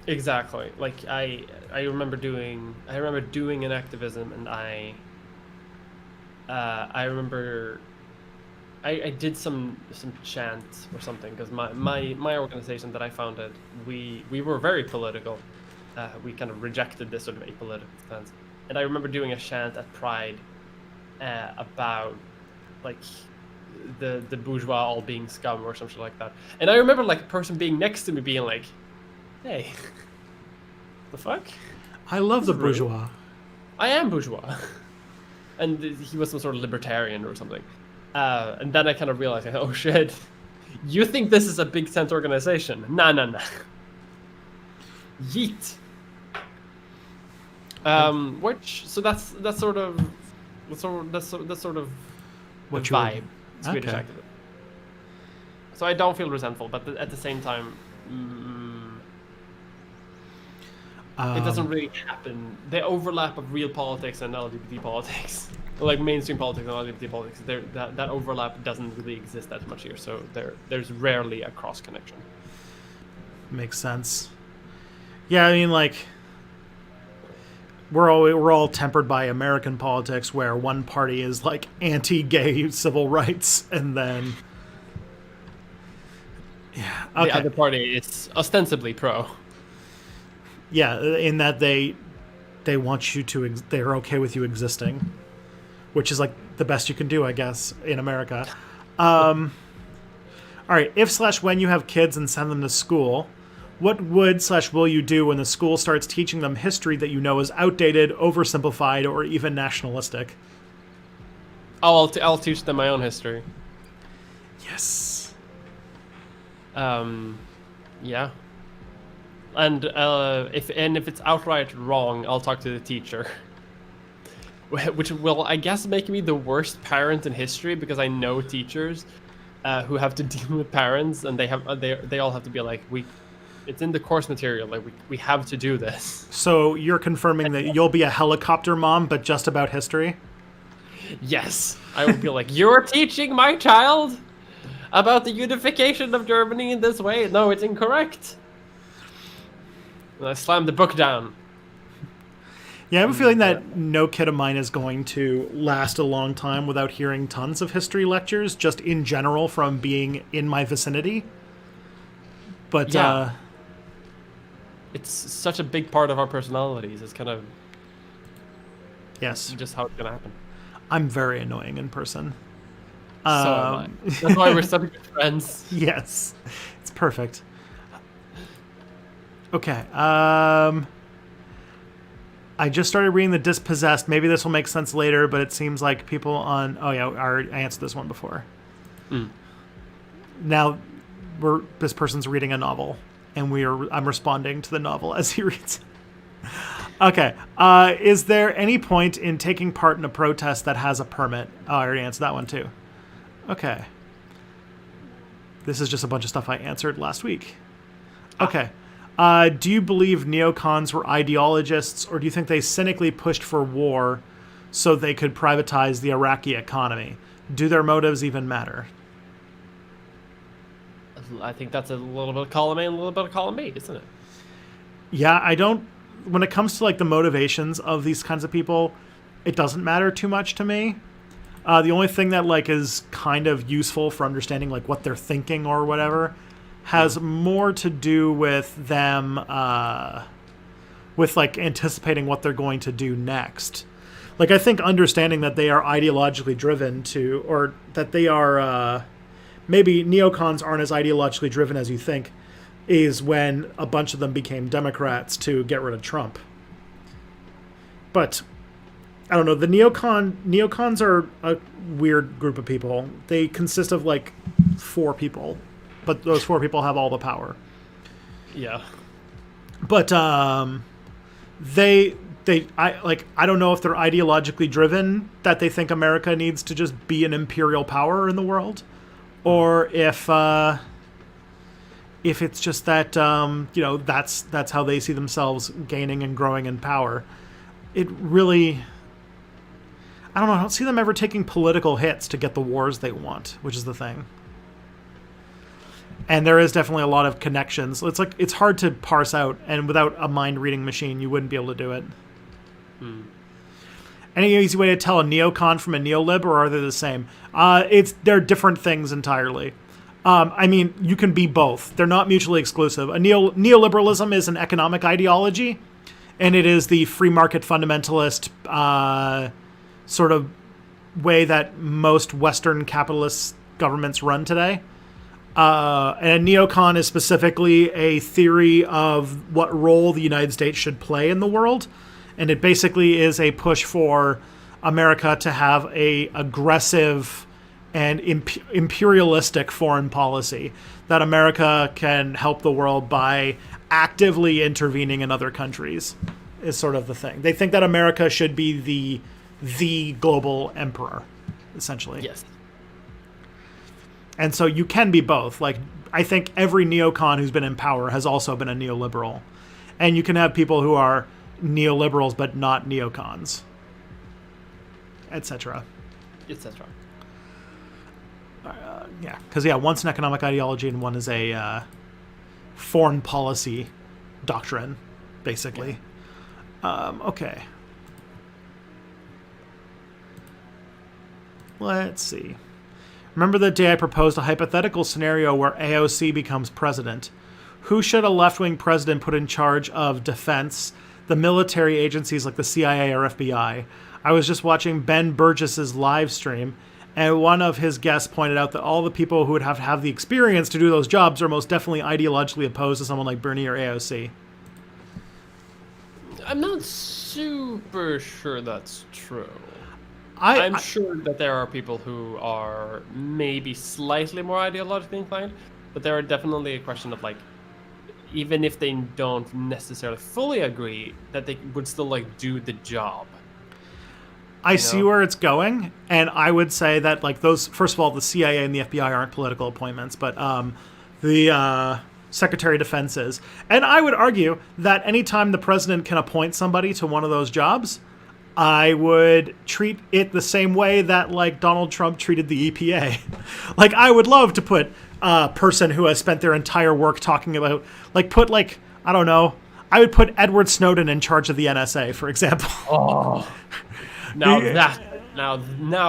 Exactly. Like I remember doing an activism, and I remember I did some chant or something, because my organization that I founded, we were very political. We kind of rejected this sort of apolitical stance, and I remember doing a chant at Pride about like the bourgeois all being scum or something like that. And I remember like a person being next to me being like, "Hey, the fuck? I love the bourgeois. I am bourgeois." And he was some sort of libertarian or something. And then I kind of realized, oh shit, you think this is a big tent organization? Nah. Yeet. So that's sort of what the vibe. Swedish activism. So I don't feel resentful, but at the same time, it doesn't really happen. The overlap of real politics and LGBT politics, like mainstream politics and LGBT politics, that overlap doesn't really exist that much here. So there's rarely a cross connection. Makes sense. Yeah, I mean, like, we're all tempered by American politics, where one party is like anti-gay civil rights, and then The other party is ostensibly pro. in that they want you to they're okay with you existing, which is like the best you can do, I guess, in America. All right, if/when you have kids and send them to school, what would/will you do when the school starts teaching them history that you know is outdated, oversimplified, or even nationalistic? I'll teach them my own history. Yes. Yeah. And if it's outright wrong, I'll talk to the teacher. Which will, I guess, make me the worst parent in history, because I know teachers who have to deal with parents, and they all have to be like, it's in the course material, like we have to do this. So you're confirming that you'll be a helicopter mom, but just about history? Yes. I would be like, you're teaching my child about the unification of Germany in this way? No, it's incorrect. And I slammed the book down. Yeah, I have a feeling that no kid of mine is going to last a long time without hearing tons of history lectures, just in general, from being in my vicinity. But, yeah. It's such a big part of our personalities. It's kind of... Yes. Just how it's going to happen. I'm very annoying in person. So am I. That's why we're such good friends. Yes. It's perfect. Okay. I just started reading The Dispossessed. Maybe this will make sense later, but it seems like people on... Oh, yeah, I answered this one before. Now, this person's reading a novel, and I'm responding to the novel as he reads it. Okay. Is there any point in taking part in a protest that has a permit? Oh, I already answered that one, too. Okay. This is just a bunch of stuff I answered last week. Okay. Do you believe neocons were ideologists, or do you think they cynically pushed for war so they could privatize the Iraqi economy? Do their motives even matter? I think that's a little bit of column A and a little bit of column B, isn't it? Yeah, I don't... When it comes to like the motivations of these kinds of people, it doesn't matter too much to me. The only thing that like is kind of useful for understanding like what they're thinking or whatever has more to do with them with like anticipating what they're going to do next. Like I think understanding that they are ideologically driven to, or that they are maybe neocons aren't as ideologically driven as you think, is when a bunch of them became Democrats to get rid of Trump. But I don't know, the neocons are a weird group of people. They consist of like 4 people, but those 4 people have all the power. Yeah. But I don't know if they're ideologically driven, that they think America needs to just be an imperial power in the world, or if it's just that that's how they see themselves gaining and growing in power. It really, I don't know, I don't see them ever taking political hits to get the wars they want, which is the thing. And there is definitely a lot of connections. It's hard to parse out, and without a mind-reading machine, you wouldn't be able to do it. Any easy way to tell a neocon from a neolib, or are they the same? They're different things entirely. I mean, you can be both. They're not mutually exclusive. Neoliberalism is an economic ideology, and it is the free market fundamentalist sort of way that most Western capitalist governments run today. And a neocon is specifically a theory of what role the United States should play in the world. And it basically is a push for America to have a aggressive and imperialistic foreign policy, that America can help the world by actively intervening in other countries, is sort of the thing. They think that America should be the global emperor, essentially. Yes. And so you can be both. Like, I think every neocon who's been in power has also been a neoliberal. And you can have people who are neoliberals but not neocons, etc. Etc. Yeah, because one's an economic ideology and one is a foreign policy doctrine. basically. Okay. Let's see. Remember the day I proposed a hypothetical scenario where AOC becomes president? Who should a left-wing president put in charge of defense, the military agencies like the CIA or FBI? I was just watching Ben Burgess's live stream, and one of his guests pointed out that all the people who would have to have the experience to do those jobs are most definitely ideologically opposed to someone like Bernie or AOC. I'm not super sure that's true. I'm sure that there are people who are maybe slightly more ideologically inclined, but there are definitely a question of like, even if they don't necessarily fully agree, that they would still like do the job. I see where it's going, and I would say that like those, first of all, the CIA and the FBI aren't political appointments, but the Secretary of Defense is. And I would argue that anytime the president can appoint somebody to one of those jobs, I would treat it the same way that like Donald Trump treated the EPA. Like I would love to put a person who has spent their entire work talking about I don't know, I would put Edward Snowden in charge of the NSA, for example. Oh, now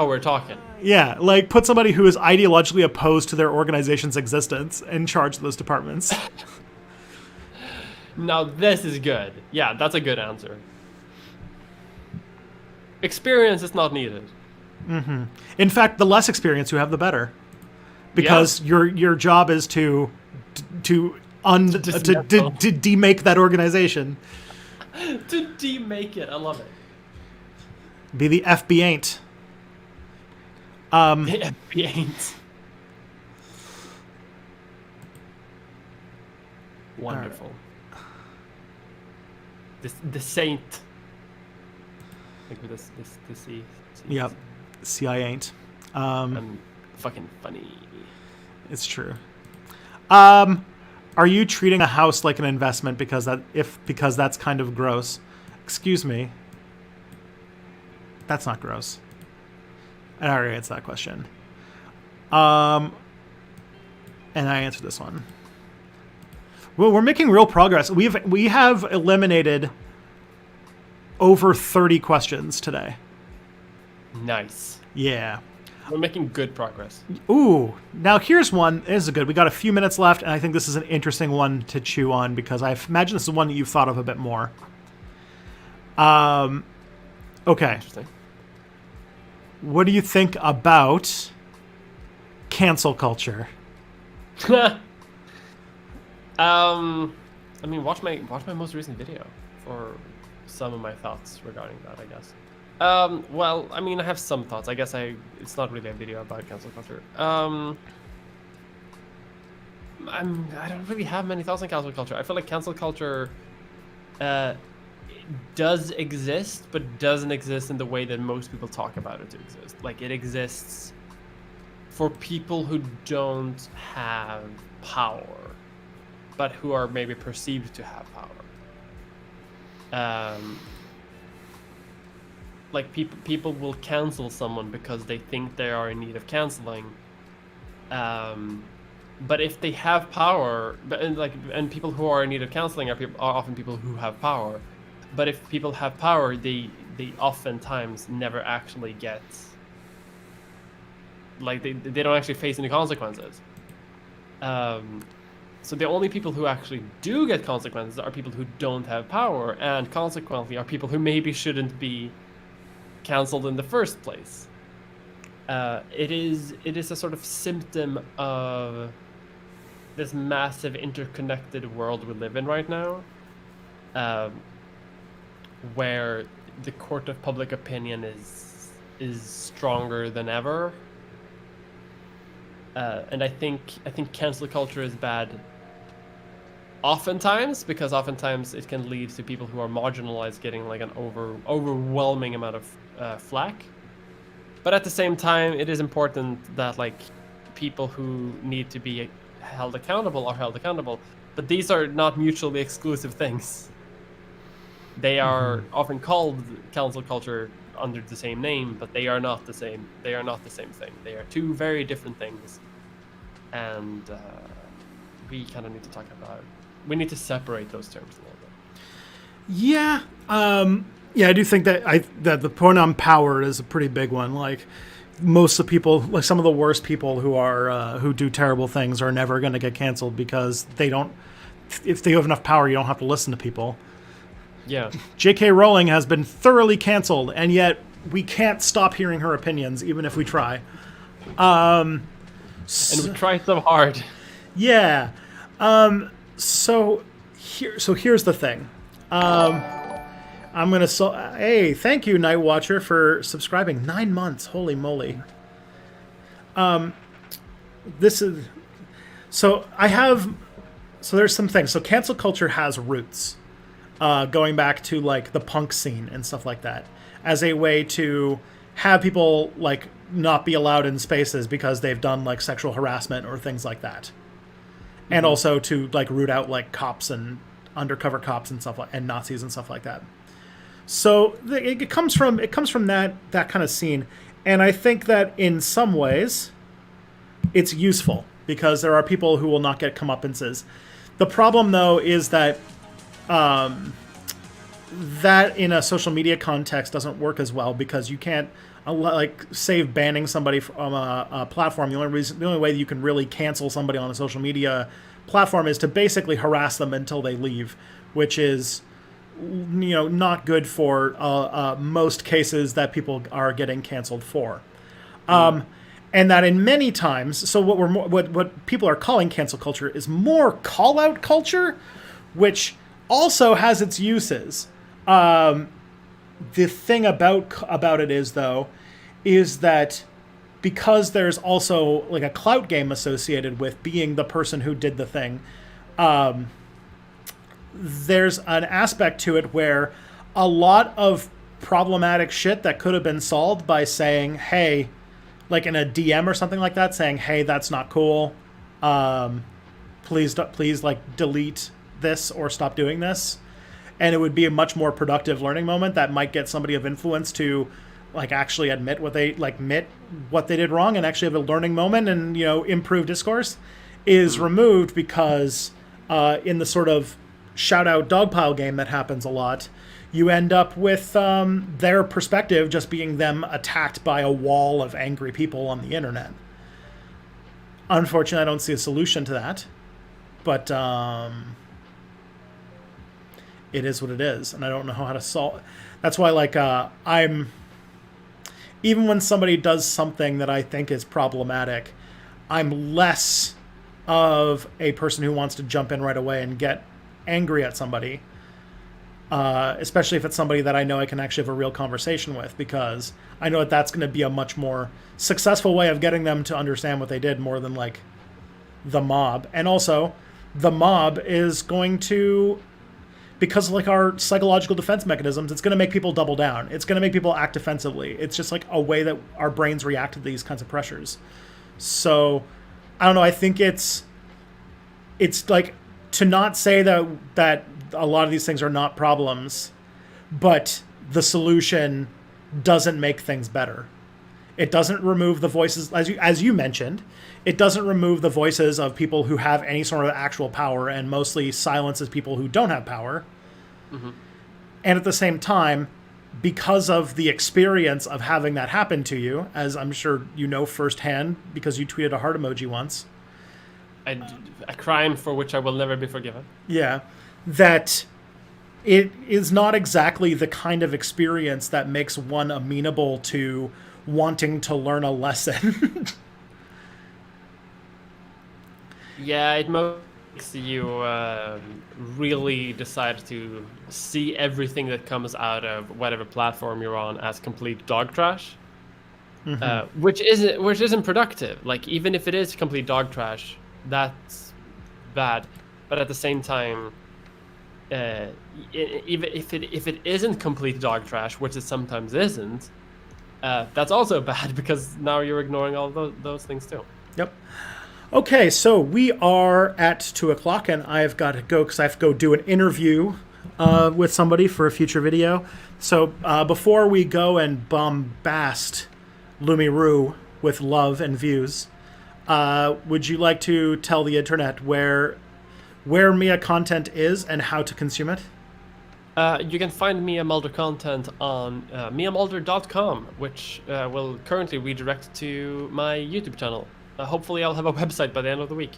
we're talking. Yeah, like put somebody who is ideologically opposed to their organization's existence in charge of those departments. Now this is good. Yeah, that's a good answer. Experience is not needed. Mm-hmm. In fact, the less experience you have, the better, because your job is to demake that organization. To demake it, I love it. Be the FB ain't. The FB ain't. Wonderful. Right. The saint. Like with this C. Yep. CIA ain't. I'm fucking funny. It's true. Are you treating a house like an investment because that's kind of gross? Excuse me. That's not gross. I already answered that question. And I answered this one. Well, we're making real progress. We have eliminated over 30 questions today. Nice. Yeah. We're making good progress. Ooh. Now here's one. This is good. We got a few minutes left, and I think this is an interesting one to chew on because I imagine this is one that you've thought of a bit more. Okay. Interesting. What do you think about cancel culture? I mean, watch my most recent video for some of my thoughts regarding that, I guess. Well, I mean, I have some thoughts. I guess it's not really a video about cancel culture. I don't really have many thoughts on cancel culture. I feel like cancel culture does exist, but doesn't exist in the way that most people talk about it to exist. Like, it exists for people who don't have power, but who are maybe perceived to have power. Like people will cancel someone because they think they are in need of canceling. But if they have power, and people who are in need of canceling are often people who have power. But if people have power, they oftentimes never actually get, like, they don't actually face any consequences. So the only people who actually do get consequences are people who don't have power, and consequently are people who maybe shouldn't be cancelled in the first place. It is a sort of symptom of this massive interconnected world we live in right now, where the court of public opinion is stronger than ever. And I think cancel culture is bad oftentimes, because oftentimes it can lead to people who are marginalized getting like an overwhelming amount of flack. But at the same time, it is important that like people who need to be held accountable are held accountable. But these are not mutually exclusive things. They are often called cancel culture under the same name, but they are not the same. They are not the same thing. They are two very different things, and we kind of need to talk about. We need to separate those terms a little bit. Yeah. Yeah, I do think that the pronoun power is a pretty big one. Like most of the people, like some of the worst people who do terrible things are never going to get canceled because they don't. If they have enough power, you don't have to listen to people. Yeah. J.K. Rowling has been thoroughly canceled, and yet we can't stop hearing her opinions, even if we try. And we try so hard. Yeah. So here's the thing. I'm gonna. Hey, thank you, Night Watcher, for subscribing. 9 months. Holy moly. This is. So I have. So there's some things. So cancel culture has roots, going back to like the punk scene and stuff like that, as a way to have people like not be allowed in spaces because they've done like sexual harassment or things like that, and also to like root out like cops and undercover cops and stuff like and Nazis and stuff like that. So it comes from that kind of scene, and I think that in some ways it's useful because there are people who will not get comeuppances. The problem though is that that in a social media context doesn't work as well because you can't like save banning somebody from a platform. The only way that you can really cancel somebody on a social media platform is to basically harass them until they leave, which is not good for most cases that people are getting canceled for. And that in many times, so what people are calling cancel culture is more call out culture, which also has its uses. The thing about it is that because there's also like a clout game associated with being the person who did the thing, there's an aspect to it where a lot of problematic shit that could have been solved by saying, hey, like in a DM or something like that, saying, hey, that's not cool. Please like delete this or stop doing this. And it would be a much more productive learning moment that might get somebody of influence to like actually admit what they did wrong and actually have a learning moment and, improve discourse is removed because in the sort of shout out dogpile game that happens a lot, you end up with their perspective just being them attacked by a wall of angry people on the internet. Unfortunately, I don't see a solution to that, but it is what it is, and I don't know how to solve. That's why, like, even when somebody does something that I think is problematic, I'm less of a person who wants to jump in right away and get angry at somebody, especially if it's somebody that I know I can actually have a real conversation with, because I know that that's going to be a much more successful way of getting them to understand what they did more than like the mob. And also the mob is going to, because of like our psychological defense mechanisms, it's going to make people double down. It's going to make people act defensively. It's just like a way that our brains react to these kinds of pressures. So I don't know. I think it's like to not say that a lot of these things are not problems, but the solution doesn't make things better. It doesn't remove the voices, as you mentioned, it doesn't remove the voices of people who have any sort of actual power and mostly silences people who don't have power. Mm-hmm. And at the same time, because of the experience of having that happen to you, as I'm sure you know firsthand because you tweeted a heart emoji once. A crime for which I will never be forgiven. Yeah. That it is not exactly the kind of experience that makes one amenable to wanting to learn a lesson. Yeah, it makes you really decide to see everything that comes out of whatever platform you're on as complete dog trash, which isn't productive. Like, even if it is complete dog trash, that's bad. But at the same time, even if it isn't complete dog trash, which it sometimes isn't, that's also bad because now you're ignoring all those things too. Yep. Okay, so we are at 2:00 and I've got to go because I have to go do an interview with somebody for a future video. So before we go and bombast Lumiru with love and views, would you like to tell the internet where Mia content is and how to consume it? You can find Mia Mulder content on miamulder.com, which will currently redirect to my YouTube channel. Hopefully, I'll have a website by the end of the week.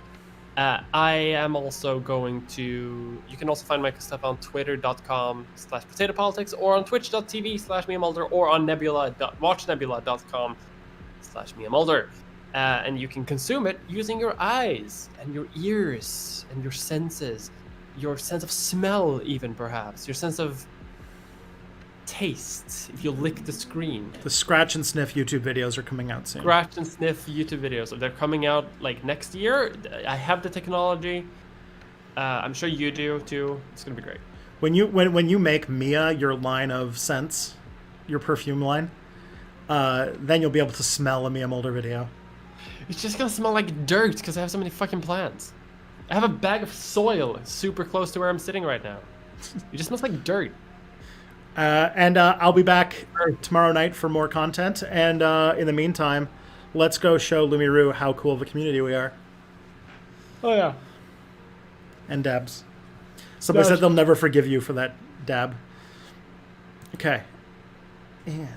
I am also going to. You can also find my stuff on twitter.com/potatopolitics or on twitch.tv/miamulder or on watchnebula.com/miamulder. And you can consume it using your eyes and your ears and your senses, your sense of smell, even perhaps, your sense of taste if you lick the screen. The scratch and sniff YouTube videos are coming out soon. Scratch and sniff YouTube videos. They're coming out like next year. I have the technology. I'm sure you do too. It's gonna be great. When you make Mia your line of scents, your perfume line, then you'll be able to smell a Mia Mulder video. It's just gonna smell like dirt because I have so many fucking plants. I have a bag of soil super close to where I'm sitting right now. It just smells like dirt. And I'll be back tomorrow night for more content. And in the meantime, let's go show Lumiru how cool of a community we are. Oh yeah. And dabs. Somebody said they'll never forgive you for that dab. Okay. And